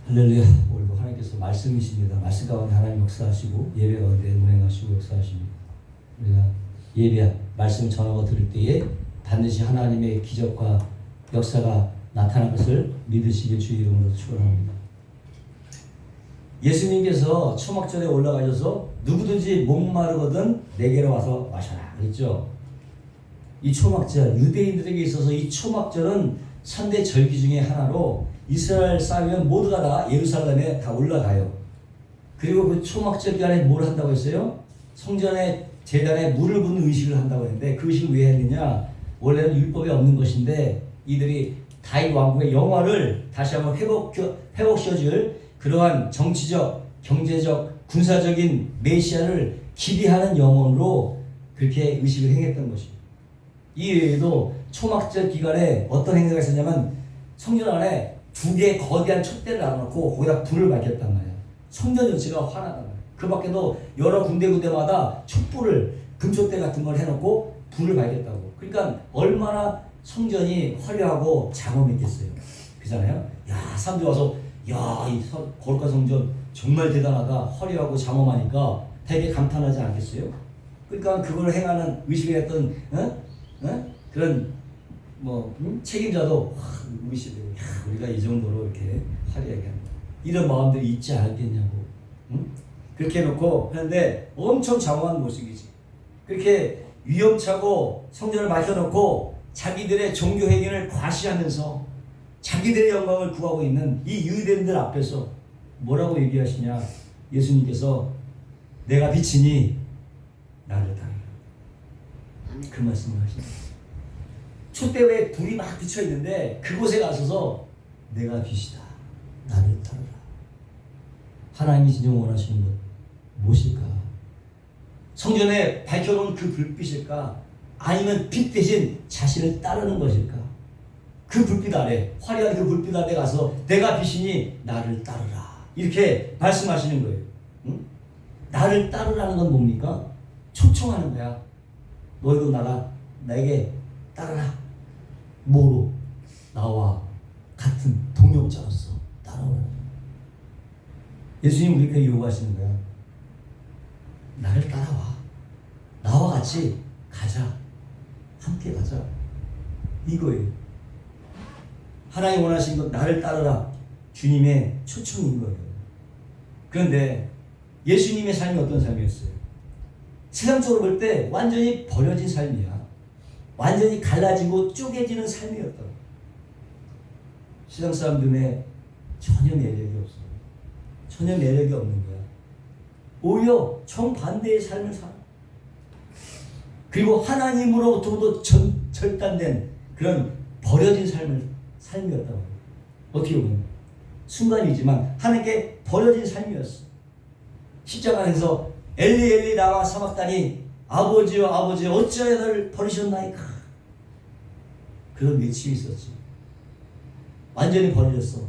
할렐루야. 오늘도 하나님께서 말씀이십니다. 말씀 가운데 하나님 역사하시고 예배 가운데 운행하시고 역사하십니다. 우리가 예배 말씀 전하고 들을 때에 반드시 하나님의 기적과 역사가 나타날 것을 믿으시길 주의 이름으로 축원합니다. 예수님께서 초막절에 올라가셔서 누구든지 목마르거든 내게로 와서 마셔라 그랬죠. 이 초막절, 유대인들에게 있어서 이 초막절은 3대 절기 중에 하나로 이스라엘 사회는 모두가 다 예루살렘에 다 올라가요. 그리고 그 초막절 기간에 뭘 한다고 했어요? 성전에 제단에 물을 붓는 의식을 한다고 했는데 그 의식을 왜 했느냐? 원래는 율법에 없는 것인데 이들이 다윗 왕국의 영화를 다시 한번 회복시켜줄 그러한 정치적, 경제적, 군사적인 메시아를 기리하는 영혼으로 그렇게 의식을 행했던 것입니다. 이 외에도 초막절 기간에 어떤 행사가 있었냐면 성전 안에 2개의 거대한 촛대를 놔놓고 거기다 불을 밝혔단 말이야. 성전 전체가 환하단 말이야. 그 밖에도 여러 군데마다 촛불을 금촛대 같은 걸 해놓고 불을 밝혔다고. 그러니까 얼마나 성전이 화려하고 장엄했겠어요. 그잖아요. 야, 사람들이 와서 야, 이 거룩한 성전 정말 대단하다, 화려하고 장엄하니까 되게 감탄하지 않겠어요? 그러니까 그걸 행하는 의식을 했던 그런 책임자도 의식을 우리가 이 정도로 이렇게 화려하게 한다. 이런 마음들이 있지 않겠냐고. 그렇게 해놓고 하는데 엄청 장엄한 모습이지. 그렇게 위험차고 성전을 막혀놓고 자기들의 종교 행위를 과시하면서 자기들의 영광을 구하고 있는 이 유대인들 앞에서 뭐라고 얘기하시냐? 예수님께서 내가 빛이니 나를 따르라. 그 말씀을 하십니다. 촛대에 불이 막 비쳐 있는데 그곳에 가서서 내가 빛이다. 나를 따르라. 하나님이 진정 원하시는 것 무엇일까? 성전에 밝혀놓은 그 불빛일까? 아니면 빛 대신 자신을 따르는 것일까? 그 불빛 아래, 화려한 그 불빛 아래 가서 내가 빛이니 나를 따르라. 이렇게 말씀하시는 거예요. 응? 나를 따르라는 건 뭡니까? 초청하는 거야. 너희도 나에게 따르라. 뭐로? 나와 같은 동역자로서 따라오라는 거야. 예수님 우리에게 요구하시는 거야. 나를 따라와. 나와 같이 가자. 함께 가자. 이거예요. 하나님 원하시는 것 나를 따르라. 주님의 초청인 거예요. 그런데 예수님의 삶이 어떤 삶이었어요? 세상적으로 볼 때 완전히 버려진 삶이야. 완전히 갈라지고 쪼개지는 삶이었다고. 세상 사람들의 전혀 매력이 없어. 전혀 매력이 없는 거야. 오히려 정반대의 삶을 살아. 그리고 하나님으로부터도 절단된 그런 버려진 삶이었다고. 어떻게 보면 순간이지만 하나님께 버려진 삶이었어. 십자가 안에서 엘리 엘리 라마 사박다니 아버지여 아버지여 어찌하여 나를 버리셨나이까. 그런 외침이 있었지. 완전히 버려졌어.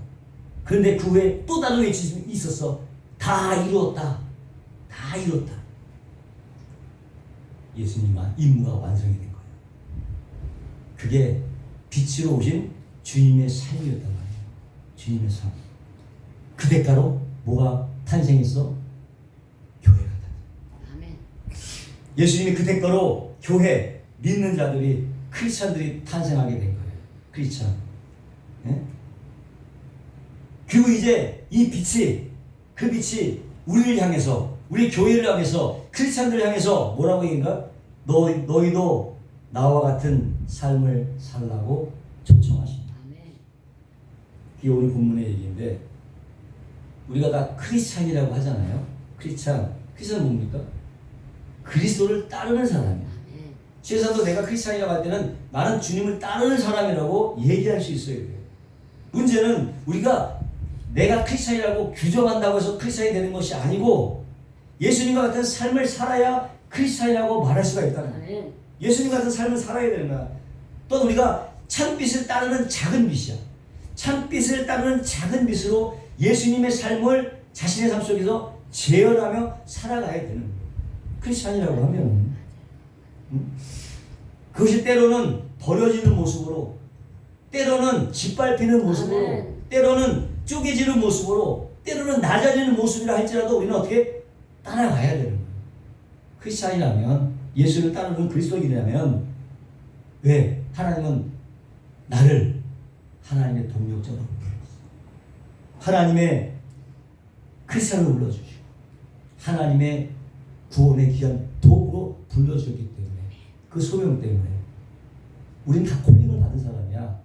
그런데 그 후에 또 다른 외침이 있었어. 다 이루었다. 다 이뤘다. 예수님과 임무가 완성이 된 거예요. 그게 빛으로 오신 주님의 삶이었단 말이에요. 주님의 삶. 그 대가로 뭐가 탄생했어? 교회가 탄생. 아멘. 예수님이 그 대가로 교회, 믿는 자들이, 크리스찬들이 탄생하게 된 거예요. 크리스찬. 네? 그리고 이제 이 빛이, 그 빛이 우리를 향해서, 우리 교회를 향해서, 크리스찬들을 향해서 뭐라고 얘기인가? 너희도 나와 같은 삶을 살라고 초청하신다. 이게 오늘 본문의 얘기인데, 우리가 다 크리스찬이라고 하잖아요. 크리스찬은 뭡니까? 그리스도를 따르는 사람이야. 세상도 내가 크리스찬이라고 할 때는 나는 주님을 따르는 사람이라고 얘기할 수 있어야 돼요. 문제는 우리가 내가 크리스찬이라고 규정한다고 해서 크리스찬이 되는 것이 아니고 예수님과 같은 삶을 살아야 크리스찬이라고 말할 수가 있다는 거예요. 예수님 같은 삶을 살아야 되는 거야. 또 우리가 찬빛을 따르는 작은 빛이야. 찬빛을 따르는 작은 빛으로 예수님의 삶을 자신의 삶 속에서 재현하며 살아가야 되는 거예요. 크리스찬이라고 하면 그것이 때로는 버려지는 모습으로, 때로는 짓밟히는 모습으로, 때로는 쪼개지는 모습으로 때로는 낮아지는 모습이라 할지라도 우리는 어떻게 따라가야 되는 거예요. 크리스찬이라면, 예수를 따르는 그리스도인이라면, 왜? 하나님은 나를 하나님의 동력자로 하나님의 크리스찬으로 불러주시고 하나님의 구원의 귀한 도구로 불러주셨기 때문에, 그 소명 때문에 우린 다 콜링을 받은 사람이야.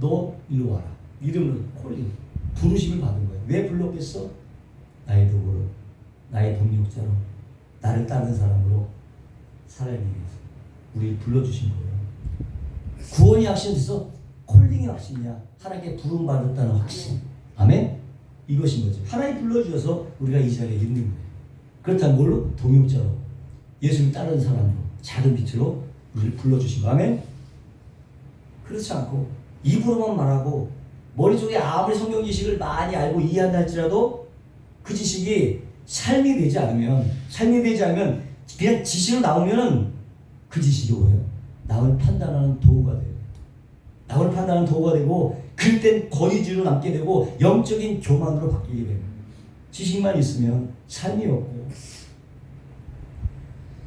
너 일로 와라. 이름으로 콜링, 부르심을 받은 거야. 왜 불렀겠어? 나의 도구로, 나의 동력자로, 나를 따르는 사람으로 살아가기 위해서 우리를 불러주신 거예요. 구원이 확신돼서 콜링의 확신이야. 하나님께 부름받았다는 확신. 아멘? 이것인 거죠. 하나님 불러주셔서 우리가 이 자리에 있는 거예요. 그렇다면 뭘로? 동역자로, 예수를 따르는 사람으로, 작은 빛으로 우리를 불러주신 거. 아멘? 그렇지 않고 입으로만 말하고 머릿속에 아무리 성경 지식을 많이 알고 이해한다 할지라도 그 지식이 삶이 되지 않으면 그냥 지식으로 나오면 그 지식이 뭐예요? 남을 판단하는 도구가 돼요. 남을 판단하는 도구가 되고 그땐 거리주로 남게 되고 영적인 교만으로 바뀌게 됩니다. 지식만 있으면 삶이 없고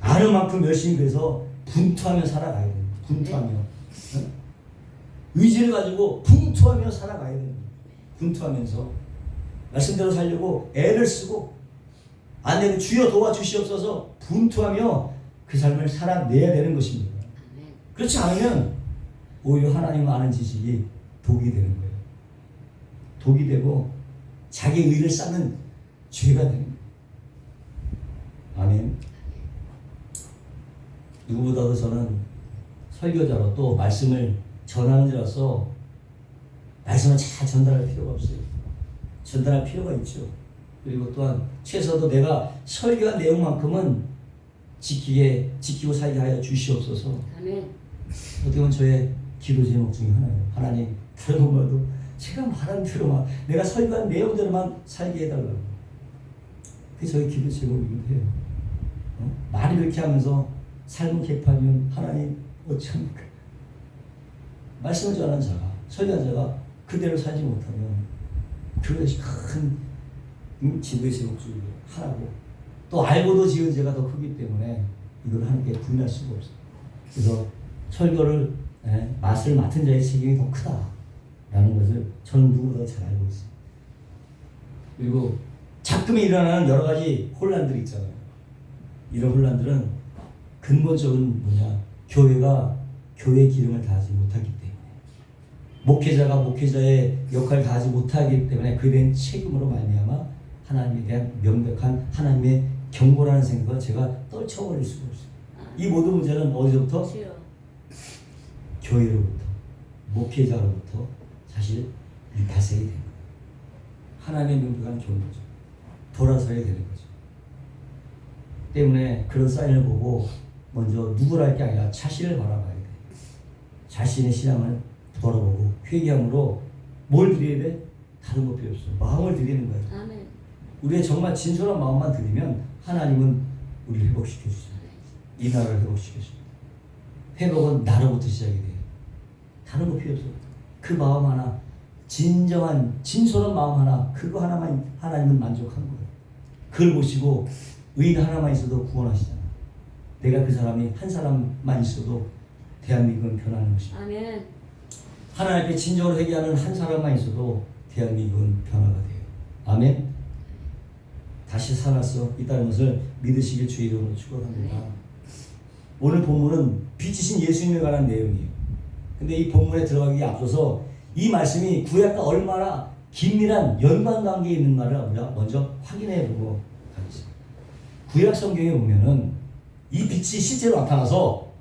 아는 만큼 열심히 그래서 분투하며 살아가야 됩니다. 분투하며 의지를 가지고 분투하며 살아가야 됩니다. 분투하면서 말씀대로 살려고 애를 쓰고 안 되면 주여 도와주시옵소서 분투하며 그 삶을 살아내야 되는 것입니다. 그렇지 않으면 오히려 하나님 아는 지식이 독이 되는 거예요. 독이 되고 자기 의를 쌓는 죄가 됩니다. 아멘. 누구보다도 저는 설교자로 또 말씀을 전하는 자로서 말씀을 잘 전달할 필요가 없어요. 전달할 필요가 있죠. 그리고 또한 최소도 내가 설교한 내용만큼은 지키고 살게 하여 주시옵소서. 아멘. 어떻게 보면 저의 기도 제목 중에 하나예요. 하나님, 다른 것보다도 제가 말한 대로만, 내가 설교한 내용대로만 살게 해달라고. 그게 저의 기도 제목이기도 해요. 말이 그렇게 하면서 삶은 개판이면 하나님 어찌합니까? 말씀을 전하는 자가, 설교한 자가 그대로 살지 못하면 그것이 큰 지도의 제목 중에 하나고, 또 알고도 지은 죄가 더 크기 때문에 이걸 하나님께 부인할 수가 없어요. 그래서 설교를 맛을 맡은 자의 책임이 더 크다라는 것을 저는 누구보다 잘 알고 있어요. 그리고 작금에 일어나는 여러 가지 혼란들이 있잖아요. 이런 혼란들은 근본적인 뭐냐? 교회가 교회의 기름을 다하지 못하기 때문에, 목회자가 목회자의 역할을 다하지 못하기 때문에 그에 대한 책임으로 말미암아 하나님에 대한 명백한 하나님의 경고라는 생각을 제가 떨쳐버릴 수가 없어요. 이 모든 문제는 어디서부터? 교회로부터, 목회자로부터 사실 발생이 됩니다. 하나님의 명백한 경고죠. 돌아서야 되는 거죠. 때문에 그런 사인을 보고 먼저 누구를 할 게 아니라 자신을 바라봐야 돼요. 자신의 신앙을 돌아보고 회개함으로 뭘 드려야 돼? 다른 거 필요 없어요. 마음을 드리는 거예요. 아멘. 우리의 정말 진솔한 마음만 드리면 하나님은 우리를 회복시켜 주세요. 이 나라를 회복시켜 주세요. 회복은 나로부터 시작이 돼요. 다른 거 필요 없어요. 그 마음 하나, 진정한 진솔한 마음 하나, 그거 하나만 하나님은 만족한 거예요. 그걸 보시고 의인 하나만 있어도 구원하시잖아. 내가 그 사람이 한 사람만 있어도 대한민국은 변하는 것입니다. 아멘. 하나님 앞에 진정으로 회개하는 한 사람만 있어도 대한민국은 변화가 돼요. 아멘. 다시 살아서 있다는 것을 믿으시길 주의 이름으로 축원합니다. 오늘 본문은 빛이신 예수님에 관한 내용이에요. 근데 이 본문에 들어가기 앞서서 이 말씀이 구약과 얼마나 긴밀한 연관관계에 있는가를 우리가 먼저 확인해 보고 가겠습니다. 구약 성경에 보면은 이 빛이 실제로 나타나서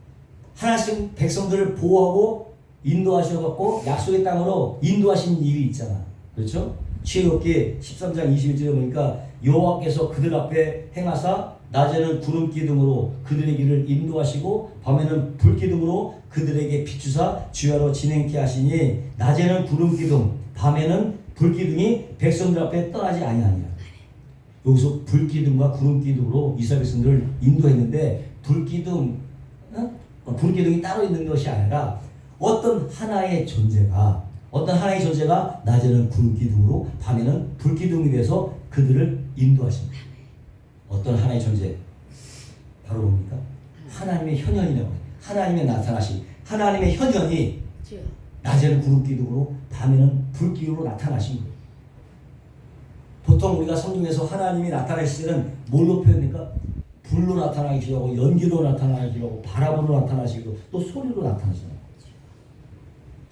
하나씩 백성들을 보호하고 인도하셔갖고 약속의 땅으로 인도하신 일이 있잖아. 그렇죠? 출애굽기 13장 21절에 보니까 여호와께서 그들 앞에 행하사 낮에는 구름 기둥으로 그들의 길을 인도하시고 밤에는 불 기둥으로 그들에게 비추사 주야로 진행케 하시니 낮에는 구름 기둥 밤에는 불 기둥이 백성들 앞에 떠나지 아니하니라. 여기서 불 기둥과 구름 기둥으로 이스라엘 백성들을 인도했는데 불 기둥이 따로 있는 것이 아니라 어떤 하나의 존재가 어떤 하나의 존재가 낮에는 구름 기둥으로 밤에는 불 기둥이 돼서 그들을 인도하십니다. 어떤 하나의 존재 바로 뭡니까? 하나님의 현현이라고 해요. 하나님의 나타나심. 하나님의 현현이 낮에는 구름 기둥으로 밤에는 불 기둥으로 나타나신 거예요. 보통 우리가 성경에서 하나님이 나타나실 때는 뭘로 표현합니까? 불로 나타나기도 하고 연기로 나타나기도 하고 바람으로 나타나시기도 또 소리로 나타나시잖아요.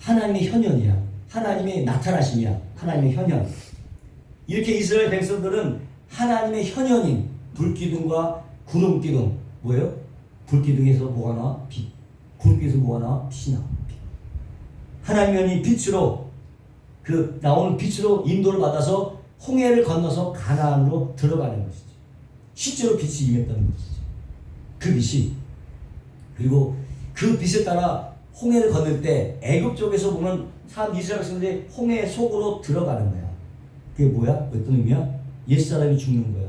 하나님의 현현이야. 하나님의 나타나심이야. 하나님의 현현. 이렇게 이스라엘 백성들은 하나님의 현현인 불기둥과 구름기둥 뭐예요? 불기둥에서 뭐가 나와? 빛. 구름기둥에서 뭐가 나와? 빛이 나와. 하나님이 빛으로 그 나오는 빛으로 인도를 받아서 홍해를 건너서 가나안으로 들어가는 것이지. 실제로 빛이 임했다는 것이지. 그 빛이. 그리고 그 빛에 따라 홍해를 건널 때 애굽 쪽에서 보면 이스라엘 백성들이 홍해 속으로 들어가는 거야. 그게 뭐야? 어떤 의미야? 옛사람이 죽는 거야.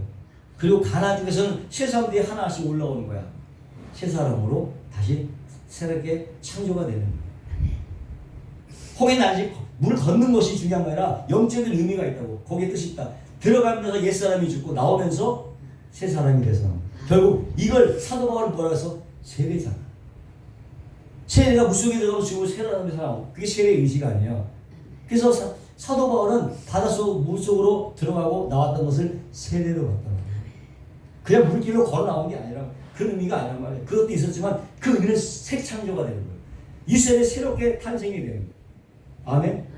그리고 가나안 쪽에서는 새 사람들이 하나씩 올라오는 거야. 새 사람으로 다시 새롭게 창조가 되는 거야. 홍해는 아직 물 걷는 것이 중요한 거 아니라 영적인 의미가 있다고. 거기에 뜻이 있다. 들어가면서 옛사람이 죽고 나오면서 새 사람이 돼서 결국 이걸 사도 바울은 뭐라 해서 세례잖아. 세례가 물속에 들어가면 죽고 새 사람이 살아나고 그게 세례의 의지가 아니에요. 그래서 사도 바울은 바닷속 물속으로 들어가고 나왔던 것을 세례로 봤단 말이에요. 그냥 물길로 걸어 나온 게 아니라 그런 의미가 아니란 말이에요. 그것도 있었지만 그 의미는 새 창조가 되는 거예요. 이스라엘이 새롭게 탄생이 되는 거예요. 아멘.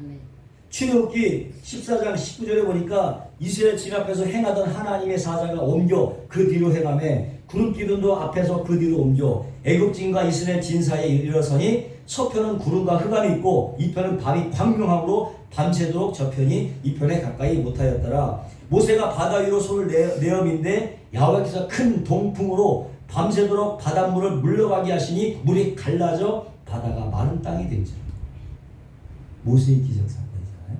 출애굽기 14장 19절에 보니까 이스라엘 진 앞에서 행하던 하나님의 사자가 옮겨 그 뒤로 행하매 구름 기둥도 앞에서 그 뒤로 옮겨 애굽진과 이스라엘 진 사이에 이르러서니 서편은 구름과 흑암이 있고 이편은 밤이 광명함으로 밤새도록 저편이 이편에 가까이 못하였더라. 모세가 바다 위로 손을 내어민데 야훼께서 큰 동풍으로 밤새도록 바닷물을 물러가게 하시니 물이 갈라져 바다가 마른 땅이 된지라. 모세의 기적 사건이잖아요.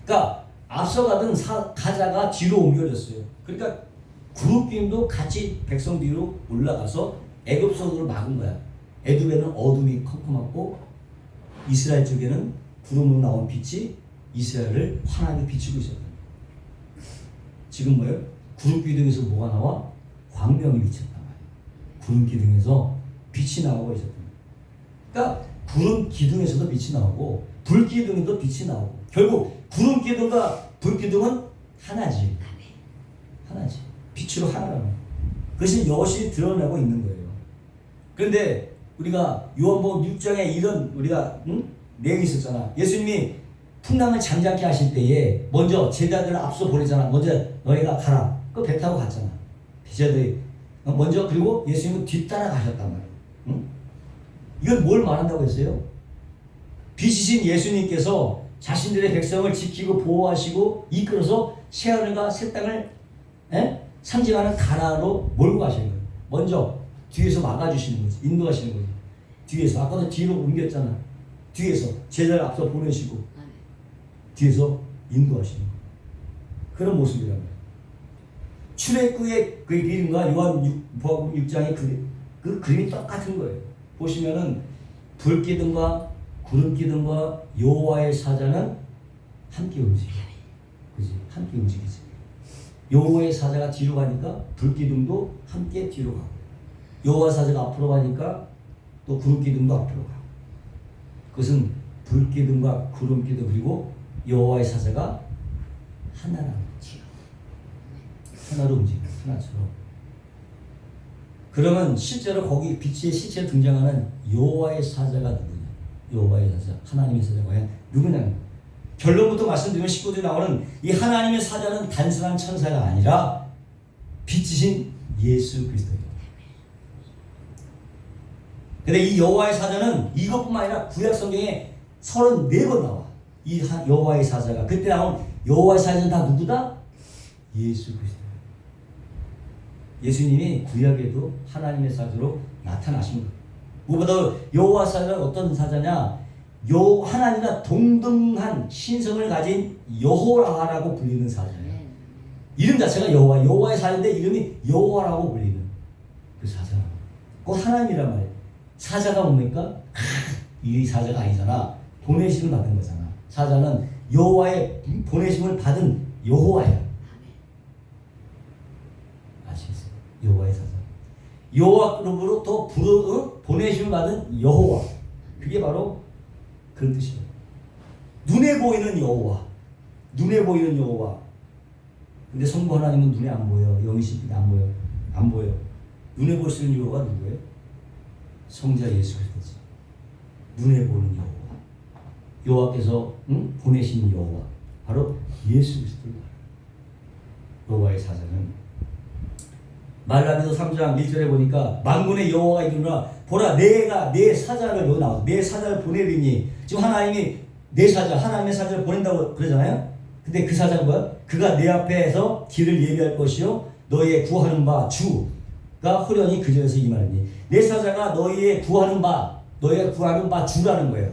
그러니까 앞서가던 가자가 뒤로 옮겨졌어요. 그러니까 구름기둥도 같이 백성 뒤로 올라가서 애굽 손으로 막은 거야. 애굽에는 어둠이 컴컴하고 이스라엘 쪽에는 구름으로 나온 빛이 이스라엘을 환하게 비추고 있었다. 지금 뭐예요? 구름기둥에서 뭐가 나와? 광명이 비쳤단 말이에요. 구름기둥에서 빛이 나오고 있었단 말이에요. 그러니까 구름기둥에서도 빛이 나오고 불기둥에도 빛이 나오고 결국 구름기둥과 불기둥은 하나지. 하나지. 빛으로 하나라는 그것이 여실히 드러나고 있는 거예요. 그런데 우리가 요한복음 6장에 이런 우리가 내용이 있었잖아. 예수님이 풍랑을 잠잠케 하실 때에 먼저 제자들을 앞서 보내잖아. 먼저 너희가 가라. 그 배 타고 갔잖아. 제자들이 먼저 그리고 예수님은 뒤따라 가셨단 말이에요. 응? 이건 뭘 말한다고 했어요? 빛이신 예수님께서 자신들의 백성을 지키고 보호하시고 이끌어서 새하늘과 새 땅을 상징하는 가나안으로 몰고 가시는 거예요. 먼저 뒤에서 막아주시는 거지. 인도하시는 거지. 뒤에서 아까도 뒤로 옮겼잖아. 뒤에서 제자를 앞서 보내시고 뒤에서 인도하시는 거예요. 그런 모습이란 말이에요. 출애굽의 그 그림과 요한복음 6장의 그 그림이 똑같은 거예요. 보시면은 불기둥과 구름기둥과 여호와의 사자는 함께 움직여. 그지? 함께 움직이지. 여호와의 사자가 뒤로 가니까 불기둥도 함께 뒤로 가고, 여호와 사자가 앞으로 가니까 또 구름기둥도 앞으로 가고. 그것은 불기둥과 구름기둥 그리고 여호와의 사자가 하나라는 거죠. 하나로 움직여. 하나처럼. 그러면 실제로 거기 빛의 실제로 등장하는 여호와의 사자가 누구냐? 여호와의 사자, 하나님의 사자가 과연 누구냐? 결론부터 말씀드리면 19절에 나오는 이 하나님의 사자는 단순한 천사가 아니라 빛이신 예수 그리스도입니다. 근데 이 여호와의 사자는 이것뿐만 아니라 구약 성경에 34번 나와. 이 여호와의 사자가 그때 나온 여호와의 사자는 다 누구다? 예수 그리스도. 예수님이 구약에도 하나님의 사자로 나타나신 거예요. 무엇보다 여호와 사자는 어떤 사자냐? 하나님과 동등한 신성을 가진 여호와라고 불리는 사자예요. 이름 자체가 여호와의 사자인데 이름이 여호와라고 불리는 그 사자. 곧 하나님이란 말이에요. 사자가 뭡니까? 이 사자가 아니잖아. 보내심을 받은 거잖아. 사자는 여호와의 보내심을 받은 여호와야. 아시겠어요? 여호와의 사자. 여호와로부터 보내심을 받은 여호와. 그게 바로 그런 뜻이에요. 눈에 보이는 여호와. 눈에 보이는 여호와. 근데 성부 하나님은 눈에 안 보여. 영이신 안 보여. 안 보여. 눈에 보시는 여호와가 누구예요? 성자 예수 그리스도지. 눈에 보이는 여호와. 여호와께서 보내신 여호와. 바로 예수 그리스도. 여호와의 사자는 말라기서 3장 1절에 보니까 만군의 여호와가 이르노라 보라 내가 내 사자를 여기 나와서 내 사자를 보내리니 지금 하나님이 내 사자 하나님의 사자를 보낸다고 그러잖아요. 근데 그 사자가 뭐야? 그가 내 앞에서 길을 예비할 것이요 너희의 구하는 바 주가 호련히 그 전에서 임하리니 내 사자가 너희의 구하는 바 주라는 거예요.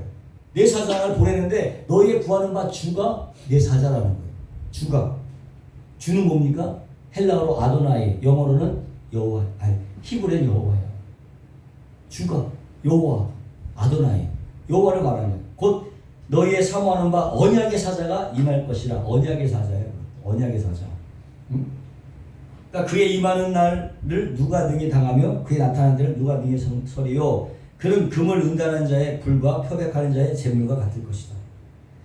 내 사자를 보내는데 너희의 구하는 바 주가 내 사자라는 거예요. 주는 뭡니까? 헬라어로 아도나이, 영어로는 여호와, 아니 히브리어는 여호와야. 주가 여호와, 아도나이, 여호와를 말하면 곧 너희의 사모하는 바 언약의 사자가 임할 것이라. 언약의 사자예요. 언약의 사자. 그러니까 그의 임하는 날을 누가 능히 당하며 그의 나타나는 데를 누가 능히 서리요. 그는 금을 은단하는 자의 불과 표백하는 자의 재물과 같을 것이다.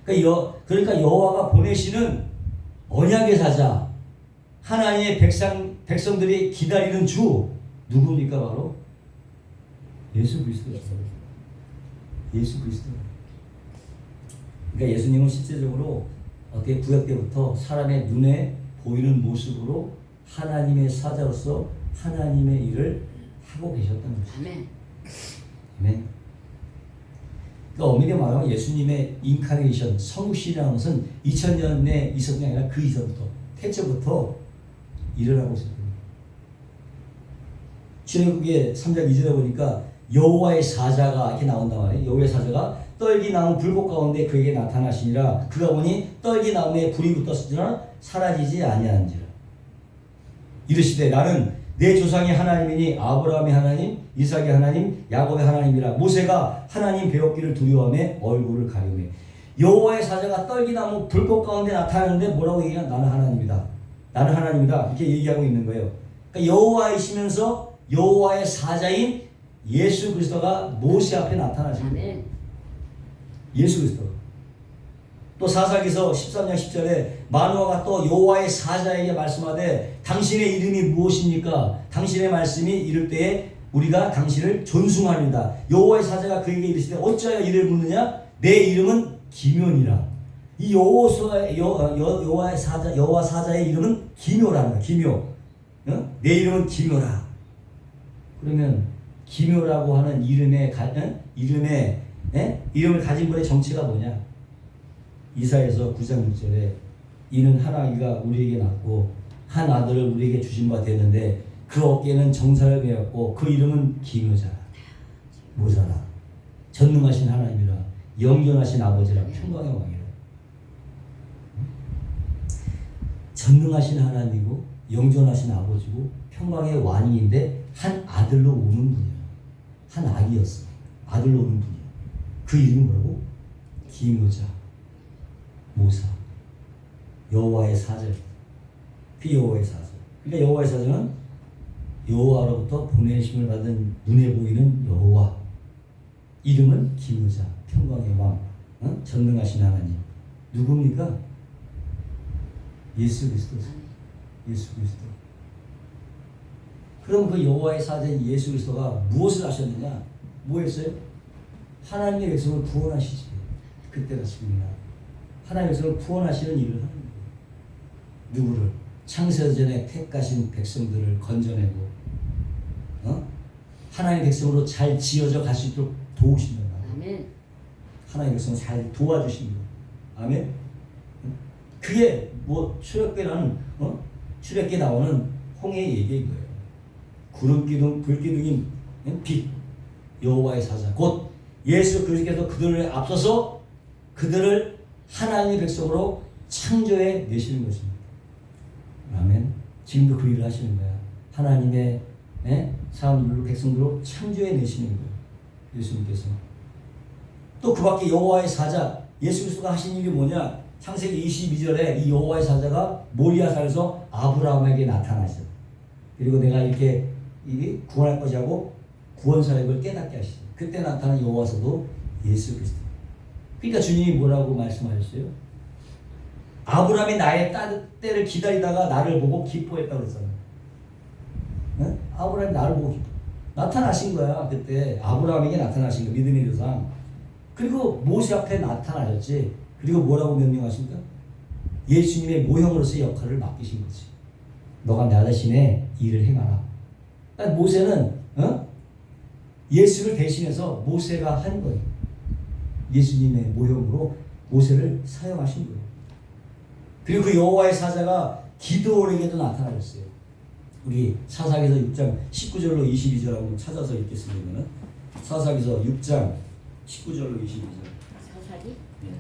그러니까 여호와가 보내시는 언약의 사자, 하나님의 백성들이 기다리는 주 누굽니까? 바로 예수 그리스도. 예수 그리스도. 그러니까 예수님은 실제적으로 어떻게 구약 때부터 사람의 눈에 보이는 모습으로 하나님의 사자로서 하나님의 일을 하고 계셨다는 거죠. 아멘. 아멘. 그러니까 엄밀히 말하면 예수님의 인카네이션, 성육신이라는 것은 2000년에 있었던 게 아니라 그 이전부터, 태초부터 일을 하고 있었거든요. 출애굽기에 3장 2절에 보니까 여호와의 사자가 이렇게 나온단 말이에요. 여호와의 사자가 떨기 나무 불꽃 가운데 그에게 나타나시니라. 그가 보니 떨기 나무에 불이 붙었으나 사라지지 아니하는지라. 이르시되 나는 내 조상의 하나님이니 아브라함의 하나님, 이삭의 하나님, 야곱의 하나님이라. 모세가 하나님 배웠기를 두려워하며 얼굴을 가리우며. 여호와의 사자가 떨기나무 불꽃 가운데 나타나는데 뭐라고 얘기하냐? 나는 하나님이다. 나는 하나님이다. 이렇게 얘기하고 있는 거예요. 그러니까 여호와이시면서 여호와의 사자인 예수 그리스도가 모세 앞에 나타나신 거예요. 예수 그리스도. 또 사사기서 13장 10절에 마노아가 또 여호와의 사자에게 말씀하되 당신의 이름이 무엇입니까? 당신의 말씀이 이를 때에 우리가 당신을 존숭하리이다. 여호와의 사자가 그에게 이르시되 어찌하여 이를 묻느냐? 내 이름은 기묘니라. 이 여호와 사자의 이름은 기묘라는 거야. 기묘. 내 이름은 기묘라. 그러면 기묘라고 하는 이름을 가진 분의 정체가 뭐냐? 이사야서 9장 6절에 이는 한 아기가 우리에게 낳고 한 아들을 우리에게 주신 바 되는데 그 어깨에는 정사를 베었고 그 이름은 기묘자라. 모자라. 전능하신 하나님이라. 영존하신 아버지라. 평강의 왕이라. 전능하신 하나님이고 영존하신 아버지고 평강의 왕인데 한 아들로 오는 분이야. 한 아기였어. 아들로 오는 분이야. 그 이름이 뭐라고? 기묘자, 모사, 여호와의 사자. 그 여호와의 사자. 그러니까 여호와의 사자는 여호와로부터 보내심을 받은 눈에 보이는 여호와. 이름은 기묘자, 평강의 왕, 전능하신 하나님. 누굽니까? 예수 그리스도죠. 예수 그리스도. 그럼 그 여호와의 사자인 예수 그리스도가 무엇을 하셨느냐? 뭐 했어요? 하나님의 백성을 구원하시지. 그때가 지금이나 하나님의 백성을 구원하시는 일을 하는 거예요. 누구를? 창세전에 택하신 백성들을 건져내고 하나님의 백성으로 잘 지어져 갈 수 있도록 도우신다. 아멘. 하나님의 백성을 잘 도와주신 거예요. 아멘. 그게 뭐 출애굽기라는 출애굽기에 나오는 홍해의 얘기인 거예요. 구름 기둥, 불 기둥인 빛, 여호와의 사자, 곧 예수 그리스도께서 그들을 앞서서 그들을 하나님의 백성으로 창조해 내시는 것입니다. 아멘. 지금도 그 일을 하시는 거야. 하나님의 사람들로 백성들로 창조해 내시는 거예요. 예수님께서. 또 그 밖에 여호와의 사자, 예수 그리스도가 하신 일이 뭐냐? 창세기 22절에 이 여호와의 사자가 모리아산에서 아브라함에게 나타나셔. 그리고 내가 이렇게 구원할 것이라고 구원 사역을 깨닫게 하시죠. 그때 나타난 여호와서도 예수 그리스도. 그러니까 주님이 뭐라고 말씀하셨어요? 아브라함이 나의 때를 기다리다가 나를 보고 기뻐했다고 그랬잖아요. 네? 아브라함이 나를 보고 나타나신 거야. 그때 아브라함에게 나타나신 거, 믿음의 조상. 그리고 모세 앞에 나타나셨지. 그리고 뭐라고 명령하신가? 예수님의 모형으로서의 역할을 맡기신 거지. 너가 나 대신에 일을 행하라. 그러니까 모세는 예수를 대신해서 모세가 한 거예요. 예수님의 모형으로 모세를 사용하신 거예요. 그리고 그 여호와의 사자가 기드온에게도 나타나셨어요. 우리 사사기서 6장 19절로 22절 한번 찾아서 읽겠습니다. 사사기서 6장 19절로 22절. 사사기? 네.